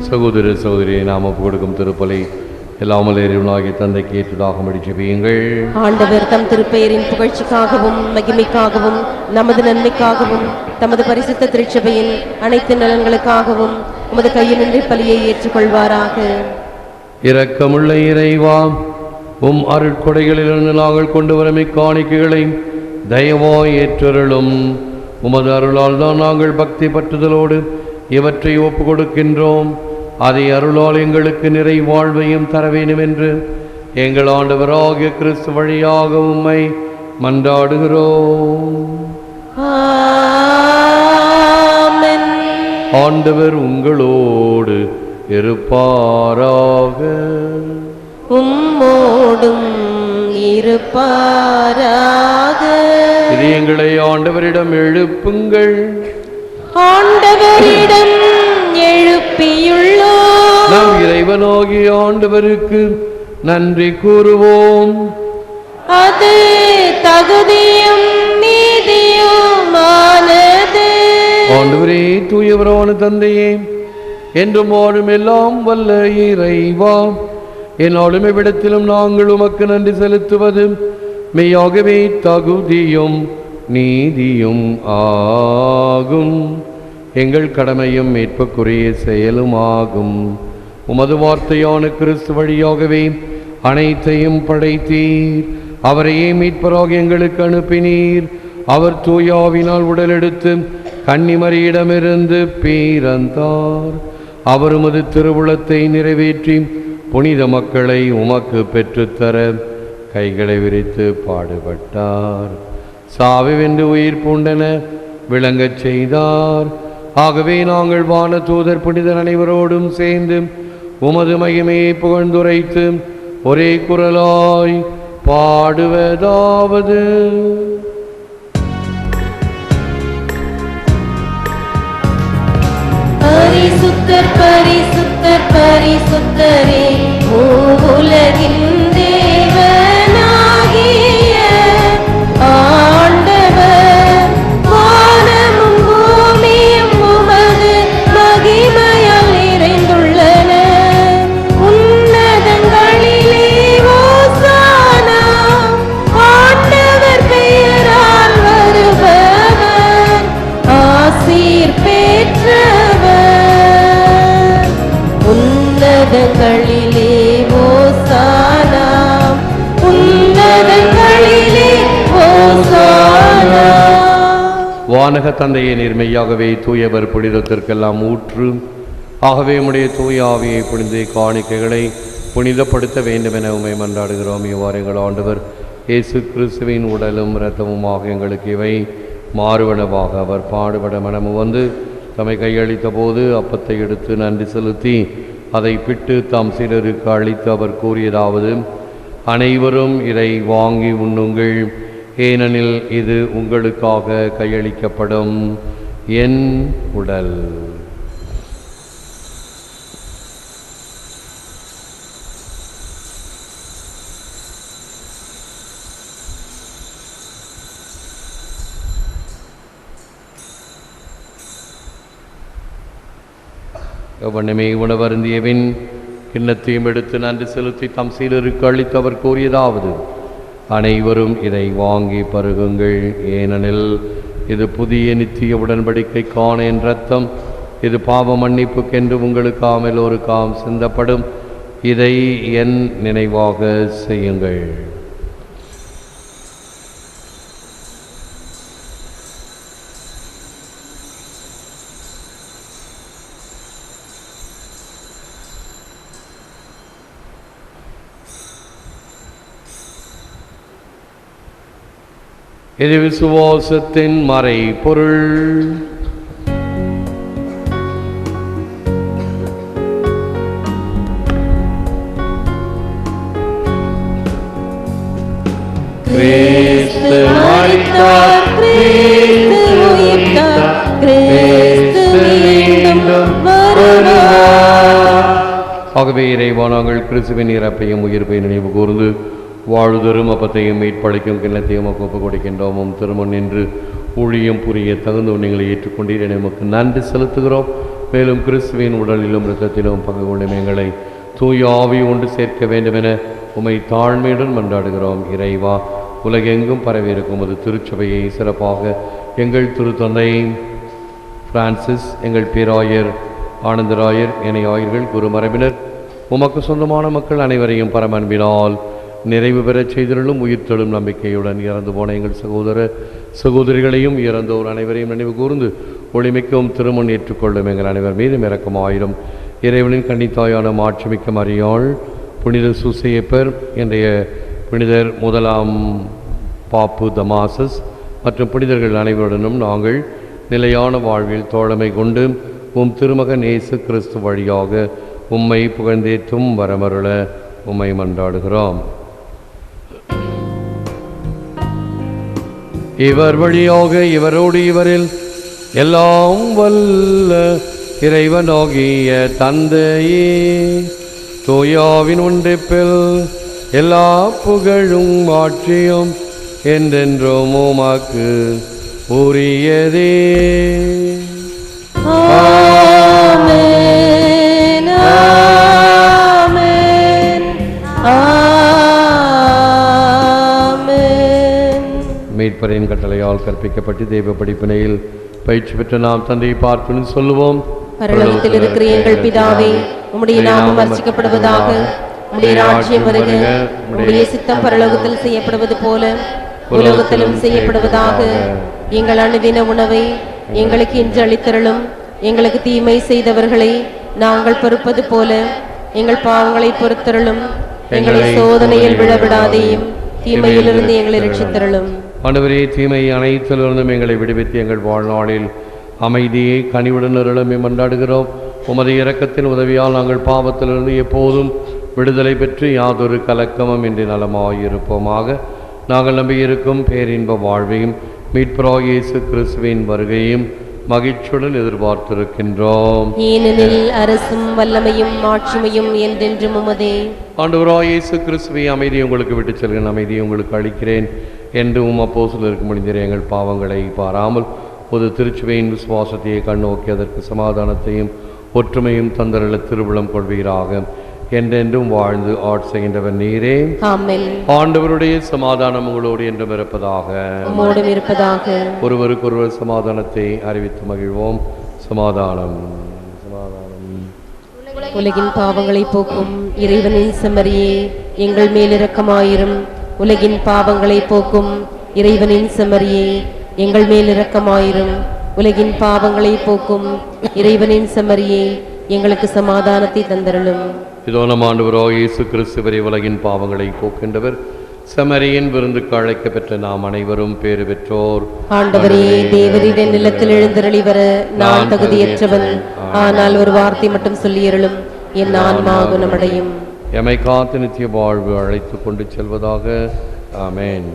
சகோதர சகோதரியை நாம் ஒப்புக் கொடுக்கும் திருப்பலி எல்லாமல் இறைவனாகிய தந்தைக்கு ஏற்றதாகும்படி ஜெபியுங்கள். ஆண்டவர் தம் திருப்பெயரின் புகழ்ச்சிக்காகவும் மகிமைக்காகவும் நமது நன்மைக்காகவும் தமது பரிசுத்த திருச்சபையின் அனைத்து நலன்களுக்காகவும் உமது கையினின்று பலியை ஏற்றுக்கொள்வாராக. இரக்கமுள்ள இறைவா, உம் அருட்கொடைகளிலிருந்து நாங்கள் கொண்டு வரும் இக்காணிக்கைகளை தயவாய் ஏற்றருளும். உமது அருளால் தான் நாங்கள் பக்தி பற்றுதலோடு இவற்றை ஒப்புக் கொடுக்கின்றோம். அதை அருளால் எங்களுக்கு நிறை வாழ்வையும் தர வேண்டும் என்று எங்கள் ஆண்டவராகிய கிறிஸ்து வழியாக உம்மை மன்றாடுகிறோம். ஆமென். ஆண்டவர் உங்களோடு இருப்பாராக. உம்மோடும் இருப்பாராக. இதயங்களை ஆண்டவரிடம் எழுப்புங்கள். ஆண்டவரிடம் எழுப்பியுள்ளோம். நம் இறைவனாகிய ஆண்டவருக்கு நன்றி கூறுவோம். அது தகுதியும் நீதியுமானது. ஆண்டவரே, தூயவரான தந்தையே, என்றும் வாழும் எல்லாம் வல்ல இறைவா, என்னாலும் இவ்விடத்திலும் நாங்கள் உமக்கு நன்றி செலுத்துவது மெய்யாகவே தகுதியும் நீதியும் ஆகும். எங்கள் கடமையும் மீட்புக்குரிய செயலுமாகும். உமது வார்த்தையான கிறிஸ்து வழியாகவே அனைத்தையும் படைத்தீர். அவரையே மீட்பராக எங்களுக்கு அனுப்பினீர். அவர் தூயாவினால் உடலெடுத்து கன்னிமரியிடமிருந்து பிறந்தார். அவர் உமது திருவுளத்தை நிறைவேற்றி புனித மக்களை உமக்கு பெற்றுத்தர கைகளை விரித்து பாடுபட்டார். சாவை வென்று உயிர் பூண்டன விளங்கச் செய்தார். ஆகவே நாங்கள் வான தூதர் புனிதர் அனைவரோடும் சேர்ந்து உமது மகிமையை புகழ்ந்துரைத்து ஒரே குரலாய் பாடுவதாவது: பரிசுத்தர் பரிசுத்தர் பரிசுத்தரே, உலகின் தேவனாகிய ஆண்டவர், வானமும் பூமியும் உமது மகிமையால் நிறைந்துள்ளன. உன்னதங்களிலே ஓசானா, ஆண்டவர் பெயரால் வருபவர் ஆசீர் பெற்றவர். உன்னதங்களிலே ஓசானா, உன்னதங்களிலே ஓசானா. வானக தந்தையை நேர்மையாகவே தூயவர் புனிதத்திற்கெல்லாம் ஊற்று. ஆகவே உம்முடைய தூய ஆவியை புனித காணிக்கைகளை புனிதப்படுத்த வேண்டும் என உம்மை மன்றாடுகிறோம். இவ்வாறு எங்கள் ஆண்டவர் இயேசு கிறிஸ்துவின் உடலும் இரத்தமுமாக எங்களுக்கு இவை மாறுவனவாக அவர் பாடுபட மனமு வந்து தம்மை கையளித்த போது அப்பத்தை எடுத்து நன்றி செலுத்தி அதை பிட்டு தாம் சீடருக்கு அளித்து அவர் கூறியதாவது, அனைவரும் இதை வாங்கி உண்ணுங்கள், ஏனெனில் இது உங்களுக்காக கையளிக்கப்படும் என் உடல். வண்ணமே உணவருந்தியவின் கிண்ணத்தையும் எடுத்து நன்றி செலுத்தி தம் சீடருக்கு அளித்து அவர் கூறியதாவது, அனைவரும் இதை வாங்கி பருகுங்கள், ஏனெனில் இது புதிய நித்திய உடன்படிக்கைக்கான என் இரத்தம், இது பாவ மன்னிப்புக்கென்று உங்களுக்காம் எல்லோருக்காம் சிந்தப்படும், இதை என் நினைவாக செய்யுங்கள். இது விசுவாசத்தின் மறை பொருள். கிறிஸ்து மரித்தார், கிறிஸ்து உயிர்த்தார், கிறிஸ்து மீண்டும் வருவார். ஆகவே இறைவா, நாங்கள் கிறிஸ்துவின் இறப்பையும் உயிர்ப்பையும் நினைவு கூர்ந்து வாழ்தரும் அப்பத்தையும் மீட்பளிக்கும் கிண்ணத்தையும் ஒப்பு கொடுக்கின்றோம். திருமண் நின்று ஊழியம் புரிய தகுந்த நீங்கள் ஏற்றுக்கொண்டீர், நமக்கு நன்றி செலுத்துகிறோம். மேலும் கிறிஸ்துவின் உடலிலும் இரத்தத்திலும் பங்கு கொள்ளும் எங்களை தூய ஆவி ஒன்று சேர்க்க வேண்டும் என உம்மை தாழ்மையுடன் மன்றாடுகிறோம். இறைவா, உலகெங்கும் பரவியிருக்கும் அது திருச்சபையை சிறப்பாக எங்கள் திருத்தந்தை பிரான்சிஸ், எங்கள் பேராயர் ஆனந்தராயர், இணையாயர்கள், குருமரபினர், உமக்கு சொந்தமான மக்கள் அனைவரையும் பரமன்பினால் நிறைவு பெறச் செய்திருளும். உயிர்த்தெழும் நம்பிக்கையுடன் இறந்து போன எங்கள் சகோதர சகோதரிகளையும் இறந்தோர் அனைவரையும் நினைவு கூர்ந்து ஒளிமிக்கவும் திருமண் ஏற்றுக்கொள்ளும் எங்கள் அனைவர் மீதும் இரக்கமாயிரும். இறைவனின் கன்னித்தாயான மாட்சிமிக்க மரியாள், புனித சூசையப்பர், இன்றைய புனிதர் முதலாம் பாப்பு தமாசஸ் மற்றும் புனிதர்கள் அனைவருடனும் நாங்கள் நிலையான வாழ்வில் தோழமை கொண்டு உம் திருமகன் இயேசு கிறிஸ்து வழியாக உம்மை புகழ்ந்தேற்றும் வரமருள உம்மை மன்றாடுகிறோம். இவர் வழியாக இவரோடு இவரில் எல்லாம் வல்ல இறைவனாகிய தந்தையே, தூயாவின் ஒன்றிப்பில் எல்லா புகழும் ஆட்சியும் என்றென்றும் உமக்கு உரியதே. ஆமென், ஆமென், ஆமென். மீட்பரின் கட்டளையால் கற்பிக்கப்பட்டு தெய்வ படிப்பினையில் பயிற்சி பெற்ற நாம் தந்தையை பார்த்து சொல்லுவோம். பரலோகத்தில் இருக்கிற எங்கள் பிதாவே, உம்முடைய நாமம் அர்ச்சிக்கப்படுவதாக, உம்முடைய ராஜ்யம் வருக, உம்முடைய சித்தம் பரலோகத்தில் செய்யப்படுவது போல உலகத்திலும் செய்யப்படுவதாக. எங்கள் அனுதின உணவை எங்களுக்கு இன்று அளித்தருளும். எங்களுக்கு தீமை செய்தவர்களை நாங்கள் பொறுப்பது போல எங்கள் பாவங்களை பொறுத்தருளும். எங்களை சோதனையில் விழவிடாதேயும், தீமையிலிருந்து எங்களை ரட்சித்தருளும். ஆண்டவரே, தீமை அனைத்திலிருந்தும் எங்களை விடுவித்து எங்கள் வாழ்நாளில் அமைதியை கனிவுடன் அருளமை மன்றாடுகிறோம். உமது இரக்கத்தின் உதவியால் நாங்கள் பாவத்திலிருந்து எப்போதும் விடுதலை பெற்று யாதொரு கலக்கமும் இன்றி நலமாயிருப்போமாக. நாங்கள் நம்பியிருக்கும் பேரின்ப வாழ்வையும் மீட்பராகிய இயேசு கிறிஸ்துவின் வருகையும் மகிழ்ச்சியுடன் எதிர்பார்த்திருக்கின்றோம். ஏனெனில் அரசும் வல்லமையும் ஆட்சிமையும் என்றென்றும் உமதே. ஆண்டவராகிய இயேசு கிறிஸ்துவை அமைதியை உங்களுக்கு விட்டுச் செல்கிறேன், அமைதியை உங்களுக்கு அளிக்கிறேன் என்று அப்போஸ்தலருக்கு முடிந்தீர். எங்கள் பாவங்களை பாராமல் பொது திருச்சபையின் விசுவாசத்தையே கண்ணோக்கி அதற்கு சமாதானத்தையும் ஒற்றுமையும் தந்தருள திருவிழம் கொள்வீராக. என்றென்றும் வாழ்ந்து ஆட்சிகின்றவர் நீரே. ஆமென். ஆண்டவருடைய சமாதானம் உங்களோடு என்றும் இருப்பதாக. உம்மோடும் இருப்பதாக. ஒருவருக்கொருவர் சமாதானத்தை அறிவித்து மகிழ்வோம். சமாதானம். உலகின் பாவங்களை போக்கும் இறைவனின் செம்மறியே, எங்கள் மேல் இரக்கமாயிரும். உலகின் பாவங்களை போக்கும் இறைவனின் செம்மறியே, எங்கள் மேல் இரக்கமாயிரும். உலகின் பாவங்களை போக்கும் இறைவனின் செம்மறியே, எங்களுக்கு சமாதானத்தை தந்தருளும். இதோ நம் ஆண்டவராகிய இயேசு கிறிஸ்துவரே, உலகின் பாவங்களை போக்கின்றவர், செமரியின் விருந்துக்கு அழைக்கப்பெற்ற நாம் அனைவரும் பேறு பெற்றோர். ஆண்டவரே, தேவரீரின் நிலத்தில் எழுந்தருளி வர நான் தகுதியற்றவன். ஆனால் ஒரு வார்த்தை மட்டும் சொல்லியருளும், என் ஆன்மா குணமடையும். எமை காத்து நித்திய வாழ்வு அழைத்து கொண்டு செல்வதாக. ஆமென்.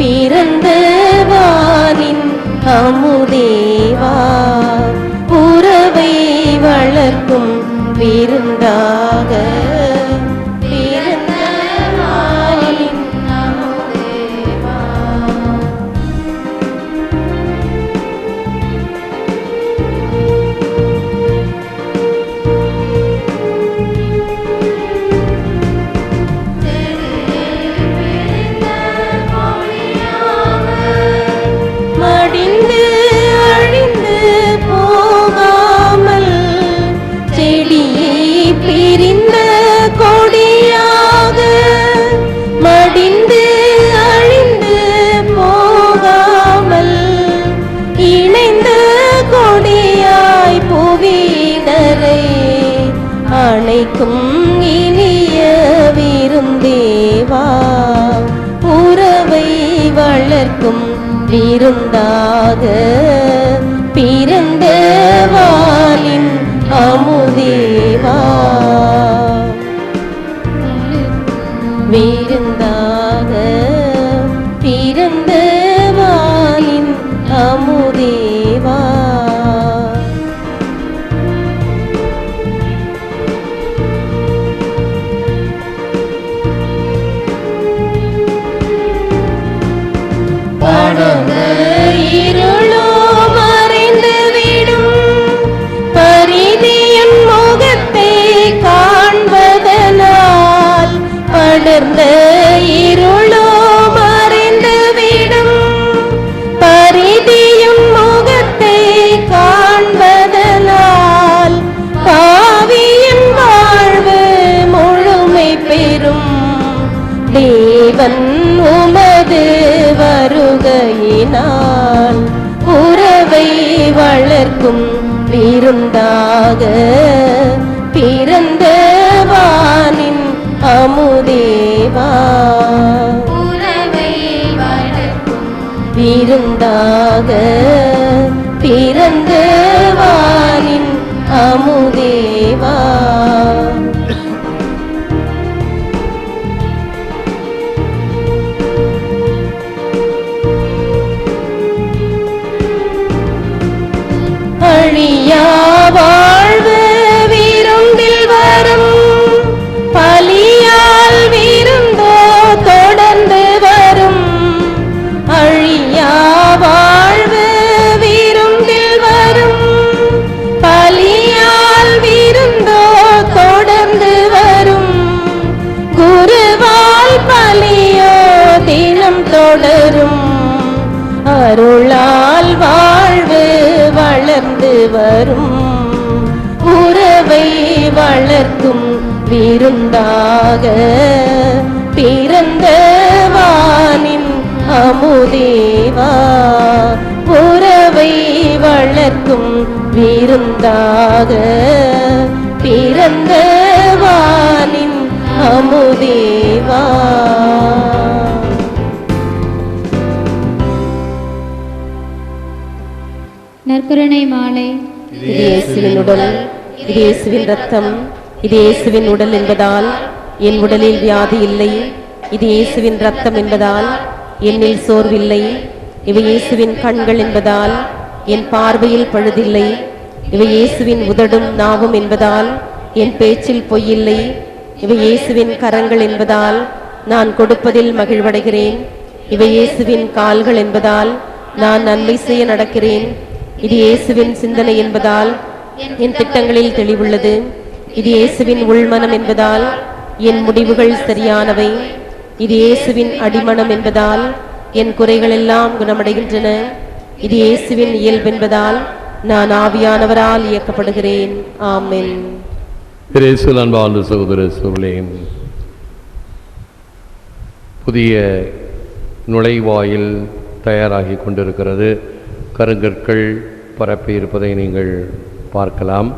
பிறந்த வானின் அமுதேவா, உறவை வளர்க்கும் விருந்தாக. பிறந்த வானின் அமுதேவா. மடிந்து அழிந்து போகாமல் செடியை பிரிந்த கொடியாக, மடிந்து அழிந்து போகாமல் இணைந்த கொடியாய் புவியினரை அணைக்கும் இனிய விருந்தேவா, உறவை வளர்க்கும் விருந்தாக. பிறந்த வானின் அமுதேவா, விருந்தாக. பிறந்த வானின் அமுதேவா. இருளோ மறைந்து விடும் பரிதியின் முகத்தை காண்பதனால், படர்ந்த இருளோ மறைந்து விடும் பரிதியின் முகத்தை காண்பதனால், பாவியின் வாழ்வு முழுமை பெறும். தேவன் உமது வருகையினால் உறவை வளர்க்கும் விருந்தாக. பிறந்த வானின் அமுதேவா, உறவை வளர்க்கும் விருந்தாக. பிறந்த வானின் அமுதேவா. அழியா வாழ்வு விருந்தில் வரும் பலியால் விருந்தோ தொடர்ந்து வரும். அழியா வாழ்வு விருந்தில் வரும் பலியால் விருந்தோ தொடர்ந்து வரும். குருவால் பலியோ தினம் தொடரும். அருளால் வாழ்வு வளர்ந்து வரும். உறவை வளர்க்கும் விருந்தாக. பிறந்த வானின் அமுதேவா, உறவை வளர்க்கும் விருந்தாக. பிறந்த வானின் அமுதேவா. நற்கருணை மாலை. இது இயேசுவின் உடல், இது இயேசுவின் ரத்தம், இது இயேசுவின் உடல் என்பதால் என் உடலில் வியாதி இல்லை. இது இயேசுவின் ரத்தம் என்பதால் என்னில் சோர்வில்லை. இவை இயேசுவின் கண்கள் என்பதால் என் பார்வையில் பழுதில்லை. இவை இயேசுவின் உதடும் நாவும் என்பதால் என் பேச்சில் பொய்யில்லை. இவை இயேசுவின் கரங்கள் என்பதால் நான் கொடுப்பதில் மகிழ்வடைகிறேன். இவை இயேசுவின் கால்கள் என்பதால் நான் நன்மை செய்ய நடக்கிறேன். இது இயேசுவின் சிந்தனை என்பதால் என் திட்டங்களில் தெளிவுள்ளது. இது இயேசுவின் உள்மனம் என்பதால் என் முடிவுகள் சரியானவை. இது இயேசுவின் அடிமனம் என்பதால் என் குறைகள் எல்லாம் குணமடைகின்றன. இது இயேசுவின் இயல்பென்பதால் நான் ஆவியானவரால் இயக்கப்படுகிறேன். ஆமென். இயேசுவில் அன்பார்ந்த சகோதர சகோதரிகளே, புதிய நுழைவாயில் தயாராகி கொண்டிருக்கிறது. கருங்கற்கள் பரப்பி இருப்பதை நீங்கள் பார்க்கலாம்.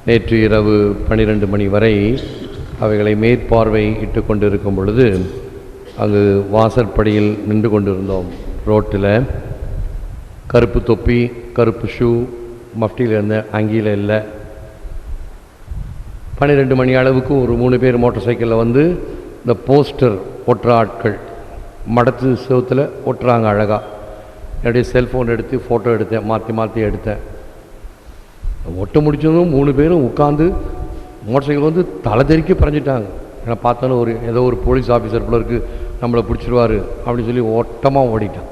நேற்று இரவு 12 மணி வரை அவைகளை மேற்பார்வை இட்டு கொண்டிருக்கும் பொழுது அங்கு வாசற்படியில் நின்று கொண்டிருந்தோம். ரோட்டில் கருப்பு தொப்பி, கருப்பு ஷூ, மஃப்டியில் இருந்த அங்கியில் இல்லை. 12 மணி அளவுக்கு ஒரு 3 பேர் மோட்டார் சைக்கிளில் வந்து இந்த போஸ்டர் ஒட்டுற ஆட்கள் மடத்து செவத்தில் ஒட்டுறாங்க அழகாக. என்னுடைய செல்ஃபோன் எடுத்து ஃபோட்டோ எடுத்தேன், மாற்றி எடுத்தேன். ஒட்ட முடிச்சதும் 3 பேரும் உட்காந்து மோட்டார் சைக்கிள் வந்து தலை தெறிக்க பறஞ்சிட்டாங்க. ஏன்னா பார்த்தோன்னு ஏதோ ஒரு போலீஸ் ஆஃபீஸர் போல இருக்குது, நம்மளை பிடிச்சிருவார் அப்படின்னு சொல்லி ஓட்டமாக ஓடிட்டான்.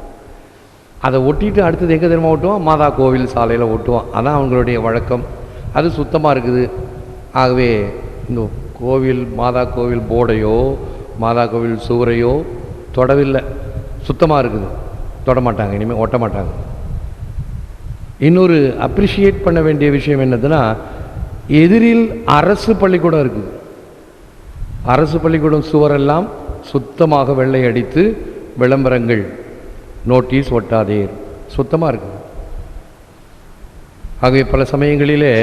அதை ஒட்டிட்டு அடுத்தது எங்கே தெரியுமா ஓட்டுவான்? மாதா கோவில் சாலையில் ஓட்டுவான். அதான் அவங்களுடைய வழக்கம். அது சுத்தமாக இருக்குது. ஆகவே இந்த கோவில், மாதா கோவில் போர்டையோ மாதா கோவில் சுவரையோ தொடவில்லை, சுத்தமாக இருக்குது, தொடமாட்டாங்க, இனிமேல் ஒட்ட மாட்டாங்க. இன்னொரு அப்ரிஷியேட் பண்ண வேண்டிய விஷயம் என்னதுன்னா, எதிரில் அரசு பள்ளிக்கூடம் இருக்குது. அரசு பள்ளிக்கூடம் சுவரெல்லாம் சுத்தமாக வெள்ளை அடித்து விளம்பரங்கள், நோட்டீஸ் ஒட்டாதீர், சுத்தமாக இருக்குது. ஆகவே பல சமயங்களிலே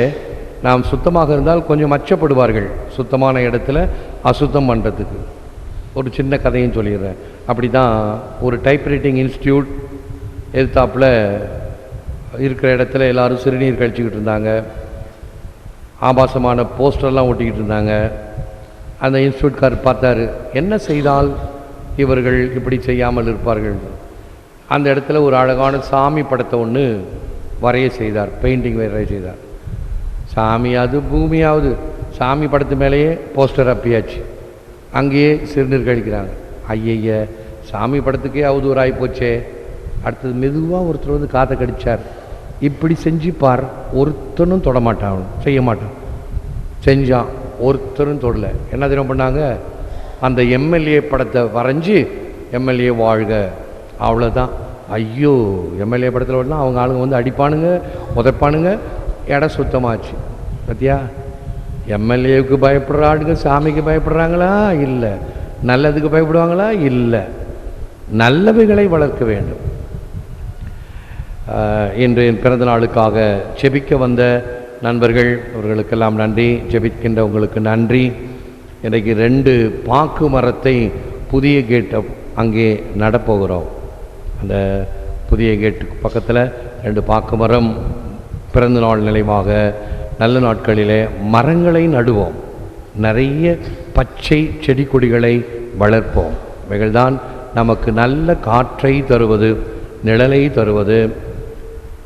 நாம் சுத்தமாக இருந்தால் கொஞ்சம் அச்சப்படுவார்கள், சுத்தமான இடத்துல அசுத்தம் பண்ணுறதுக்கு. ஒரு சின்ன கதையும் சொல்லிடுறேன். அப்படி தான் ஒரு டைப்ரைட்டிங் இன்ஸ்டியூட் எதிர்த்தாப்பில் இருக்கிற இடத்துல எல்லோரும் சிறுநீர் கழிச்சிக்கிட்டு இருந்தாங்க. ஆபாசமான போஸ்டர்லாம் ஒட்டிக்கிட்டு இருந்தாங்க. அந்த இன்ஸ்டியூட்கார் பார்த்தாரு, என்ன செய்தால் இவர்கள் இப்படி செய்யாமல் இருப்பார்கள். அந்த இடத்துல ஒரு அழகான சாமி படத்தை ஒன்று வரைய செய்தார், பெயிண்டிங் வரைய செய்தார். சாமியாவது பூமியாவது சாமி படத்து மேலேயே போஸ்டர் அப்பியாச்சு. அங்கேயே சிறுநீர் கழிக்கிறாங்க. ஐய, சாமி படத்துக்கே அவதூறாகி போச்சே. அடுத்தது மெதுவாக ஒருத்தர் வந்து காற்றை கடித்தார். இப்படி செஞ்சு பார், ஒருத்தனும் தொடமாட்டான், செய்ய மாட்டான். செஞ்சான், ஒருத்தரும் தொடலை. என்ன தெரியும் பண்ணாங்க? அந்த எம்எல்ஏ படத்தை வரைஞ்சி எம்எல்ஏ வாழ்க, அவ்வளோதான். ஐயோ, எம்எல்ஏ படத்தில் வரலாம் அவங்க ஆளுங்க வந்து அடிப்பானுங்க, உதைப்பானுங்க, இடம் சுத்தமாச்சு. பார்த்தியா, எம்எல்ஏவுக்கு பயப்படுற ஆளுங்க சாமிக்கு பயப்படுறாங்களா? இல்லை. நல்லதுக்கு பயப்படுவாங்களா? இல்லை. நல்லவைகளை வளர்க்க வேண்டும். இன்று என் பிறந்த நாளுக்காக ஜெபிக்க வந்த நண்பர்கள், அவர்களுக்கெல்லாம் நன்றி. ஜெபிக்கின்ற உங்களுக்கு நன்றி. இன்றைக்கு 2 பாக்கு மரத்தை புதிய கேட்டை அங்கே நடப்போகிறோம். அந்த புதிய கேட்டுக்கு பக்கத்தில் 2 பாக்கு மரம், பிறந்த நாள் நினைவாக நல்ல நாட்களிலே மரங்களை நடுவோம். நிறைய பச்சை செடி கொடிகளை வளர்ப்போம். இவைகள்தான் நமக்கு நல்ல காற்றை தருவது, நிழலை தருவது.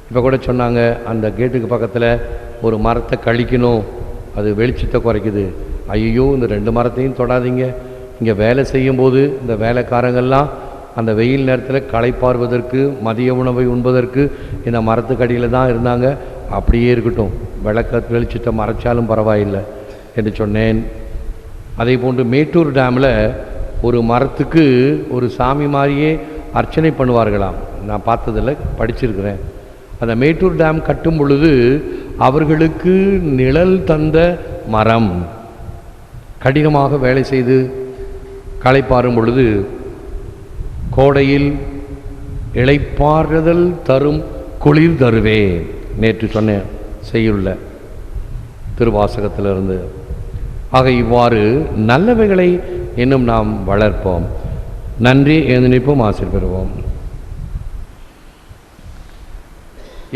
இப்போ கூட சொன்னாங்க, அந்த கேட்டுக்கு பக்கத்தில் ஒரு மரத்தை கழிக்கணும், அது வெளிச்சத்தை குறைக்குது. ஐயோ, இந்த 2 மரத்தையும் தொடாதீங்க. இங்கே வேலை செய்யும்போது இந்த வேலைக்காரங்கள்லாம் அந்த வெயில் நேரத்தில் களைப்பார்வதற்கு, மதிய உணவை உண்பதற்கு இந்த மரத்துக்கடியில் தான் இருந்தாங்க. அப்படியே இருக்கட்டும், வெளிச்சத்தை மறைச்சாலும் பரவாயில்லை என்று சொன்னேன். அதே போன்று மேட்டூர் டேமில் ஒரு மரத்துக்கு ஒரு சாமி மாதிரியே அர்ச்சனை பண்ணுவார்களாம். நான் பார்த்ததில்லை, படிச்சிருக்கிறேன். அந்த மேட்டூர் டேம் கட்டும் பொழுது அவர்களுக்கு நிழல் தந்த மரம் கடினமாக வேலை செய்து களைப்பாறும் பொழுது கோடையில் இளைப்பாறுதல் தரும் குளிர் தருவேன். நேற்று சொன்னேன் செய்யுள்ள திருவாசகத்திலிருந்து. ஆக இவ்வாறு நல்லவைகளை இன்னும் நாம் வளர்ப்போம். நன்றி நினைப்போம், ஆசீர் பெறுவோம்.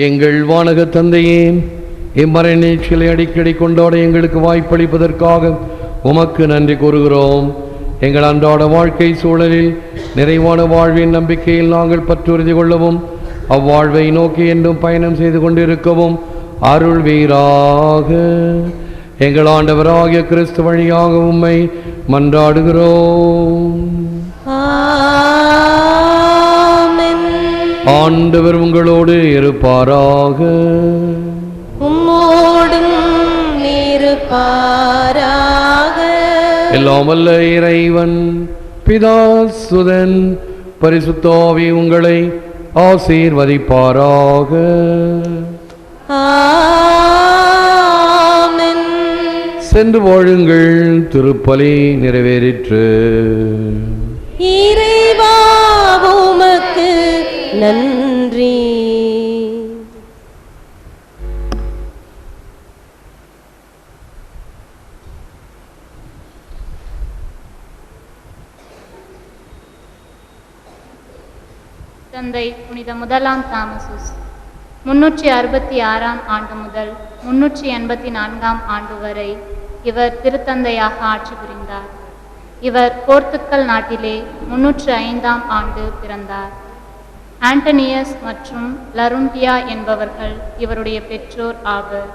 எங்கள் வானக தந்தையே, இம்மறை நிகழ்ச்சிகளை அடிக்கடி கொண்டாட எங்களுக்கு வாய்ப்பளிப்பதற்காக உமக்கு நன்றி கூறுகிறோம். எங்கள் அன்றாட வாழ்க்கை சூழலில் நிறைவான வாழ்வின் நம்பிக்கையில் நாங்கள் பற்றுறுதி கொள்ளவும், அவ்வாழ்வை நோக்கி என்றும் பயணம் செய்து கொண்டிருக்கவும் அருள் வீராக. எங்கள் ஆண்டவராகிய கிறிஸ்து வழியாக உம்மை மன்றாடுகிறோம். ஆமென். ஆண்டவர் உங்களோடு இருப்பாராக. உம்மோடும் இருப்பாராக. எல்லாம் வல்ல இறைவன் பிதா சுதன் பரிசுத்த ஆவி உங்களை ஆசீர்வதிப்பாராக. ஆமென். சென்று வாழுங்கள், திருப்பலி நிறைவேறிற்று. இறைவா உமக்கு நன்றி. தந்தை புனித முதலாம் தாமசுஸ் 366ஆம் ஆண்டு முதல் 384ஆம் ஆண்டு வரை இவர் திருத்தந்தையாக ஆட்சி புரிந்தார். இவர் போர்த்துக்கல் நாட்டிலே 305ஆம் ஆண்டு பிறந்தார். ஆண்டனியஸ் மற்றும் லருண்டியா என்பவர்கள் இவருடைய பெற்றோர் ஆவர்.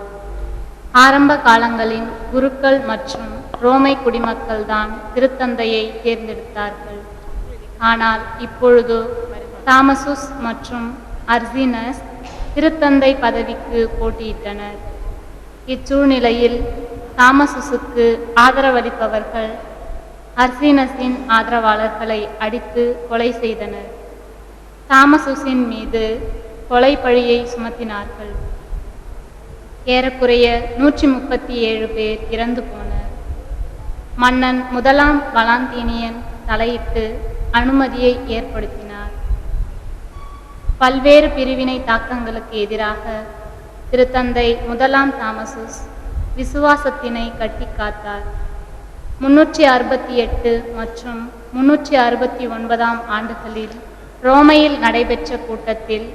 ஆரம்ப காலங்களின் குருக்கள் மற்றும் ரோமை குடிமக்கள் தான் திருத்தந்தையை தேர்ந்தெடுத்தார்கள். ஆனால் இப்பொழுது தாமசுஸ் மற்றும் அர்சினஸ் திருத்தந்தை பதவிக்கு போட்டியிட்டனர். இச்சூழ்நிலையில் தாமசுசுக்கு ஆதரவளிப்பவர்கள் அர்சினஸின் ஆதரவாளர்களை அடித்து கொலை செய்தனர். தாமசுசின் மீது கொலை பழியை சுமத்தினார்கள். ஏறக்குறைய 137 பேர் இறந்து போனர். மன்னன் முதலாம் வலாந்தீனியன் தலையிட்டு அனுமதியை ஏற்படுத்தினார். பல்வேறு பிரிவினை தாக்கங்களுக்கு எதிராக திருத்தந்தை முதலாம் தாமசுஸ் விசுவாசத்தினை கட்டி காத்தார். 368 மற்றும் 369ஆம் ஆண்டுகளில் ரோமையில் நடைபெற்ற கூட்டத்தில்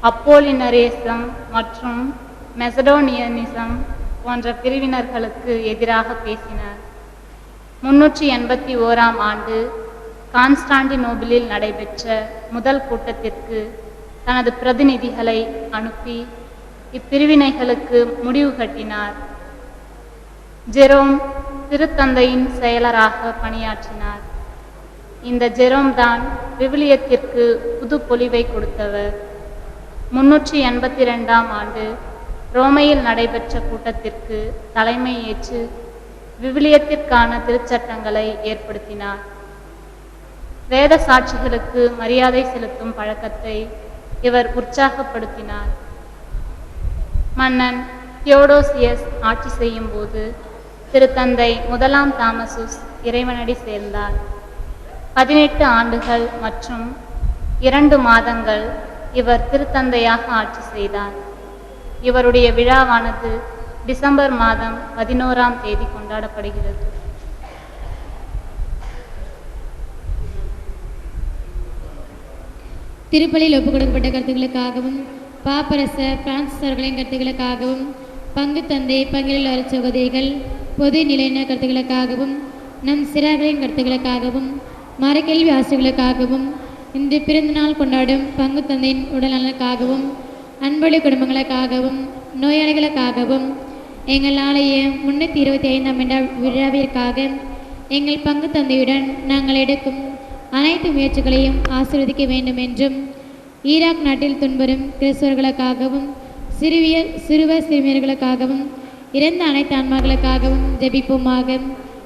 அப்போலினரேசம் மற்றும் மெசடோனியனிசம் போன்ற பிரிவினர்களுக்கு எதிராக பேசினார். 381ஆம் ஆண்டு கான்ஸ்டாண்டினோபிளில் நடைபெற்ற முதல் கூட்டத்திற்கு தனது பிரதிநிதிகளை அனுப்பி இப்பிரிவினைகளுக்கு முடிவு கட்டினார். ஜெரோம் திருத்தந்தையின் செயலராக பணியாற்றினார். இந்த ஜெரோம் தான் விவிலியத்திற்கு புது பொலிவை கொடுத்தவர். 382ஆம் ஆண்டு ரோமையில் நடைபெற்ற கூட்டத்திற்கு தலைமை ஏற்று விவிலியத்திற்கான திருச்சட்டங்களை ஏற்படுத்தினார். வேத சாட்சிகளுக்கு மரியாதை செலுத்தும் பழக்கத்தை இவர் உற்சாகப்படுத்தினார். மன்னன் தியோடோசியஸ் ஆட்சி செய்யும் போது திருத்தந்தை முதலாம் தாமசுஸ் இறைவனடி சேர்ந்தார். 18 ஆண்டுகள் மற்றும் 2 மாதங்கள் இவர் திருத்தந்தையாக ஆட்சி செய்தார். இவருடைய விழாவானது டிசம்பர் மாதம் 11ஆம் தேதி கொண்டாடப்படுகிறது. திருப்பலியில் ஒப்புக் கொடுக்கப்பட்ட கருத்துக்களுக்காகவும் பாப்பரச பிரான்சிஸ் அவர்களின் கருத்துக்களுக்காகவும் பங்கு தந்தை பங்கிலுள்ள சகோதரிகள் பொது நிலையின கருத்துக்களுக்காகவும் நம் சிறார்களின் கருத்துக்களுக்காகவும் மரக்கல்வி ஆசிரியர்களுக்காகவும் இன்று பிறந்தநாள் கொண்டாடும் பங்கு தந்தையின் உடல்நலனுக்காகவும் அன்பொழி குடும்பங்களுக்காகவும் நோயாளிகளுக்காகவும் எங்கள் ஆலய 325ஆம் விழாவிற்காக எங்கள் பங்கு தந்தையுடன் நாங்கள் எடுக்கும் அனைத்து முயற்சிகளையும் ஆசீர்வதிக்க வேண்டும் என்றும் ஈராக் நாட்டில் துன்புறும் கிறிஸ்தவர்களுக்காகவும் சிறுவர் சிறுமியர்களுக்காகவும் இறந்த அனைத்து ஆன்மாக்களுக்காகவும் ஜெபிப்போமாக.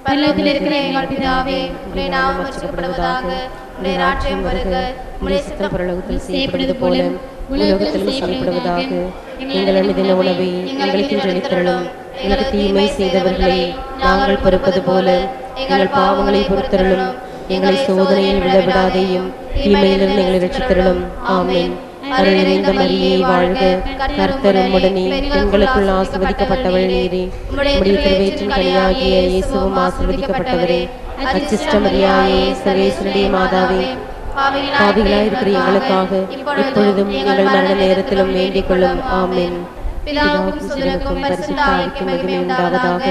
பரலோகத்தில் இருக்கிற எங்கள் பிதாவே, உம்முடைய நாமம் அர்ச்சிக்கப்படுவதாக, உம்முடைய ராஜ்யம் வருக, உம்முடைய சித்தம் பரலோகத்தில் செய்யப்படுவது போல உலகத்திலும் செய்யப்படுவதாக. எங்கள் அனுதின உணவை எங்களுக்கு இன்று அளித்தருளும். எங்களுக்கு தீமை செய்தவர்களை நாங்கள் பொறுப்பது போல எங்கள் பாவங்களை பொறுத்தருளும். எங்களை சோதனையில் விடவிடாதேயும் தீமையிலிருந்து எங்களை ரட்சித்தருளும். ஆமென். அருள் நிறைந்த மரியே வாழ்க, கர்த்தர் உம்முடனே, பெண்களுக்குள் ஆசீர்வதிக்கப்பட்டவள் நீரே. உம்முடைய திருவயிற்றின் கனியாகிய இயேசுவும் ஆசீர்வதிக்கப்பட்டவரே. அச்சிஷ்ட மரியாயே, சர்வேஸ்வருடைய மாதாவே, பாவிகளாயிருக்கிற எங்களுக்காக இப்பொழுதும் எங்கள் மரண நேரத்திலும் வேண்டிக் கொள்ளும். ஆமென். பிதாவுக்கும் சுதனுக்கும் பரிசுத்த ஆவிக்கும் மகிமை உண்டாவதாக.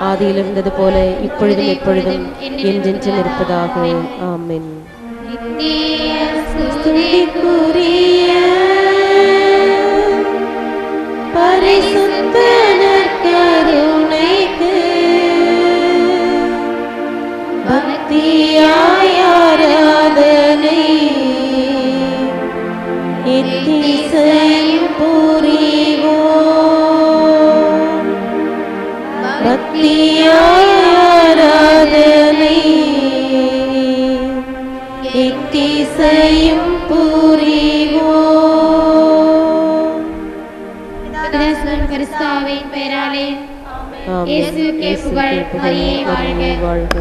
ஆதியில் இருந்தது போல இப்பொழுதும் எப்பொழுதும் என்றென்றும் இருப்பதாக. ஆமென். ஸ்துதிக்குரிய பரிசுத்த நற்கருணைக்கு பக்தியாய் ஆராதனை பிதாசுதன் பரிசுத்த ஆவியின் பெயராலே ஆமென். இயேசுவுக்கே புகழ், மரியே வாழ்க. வாழ்க.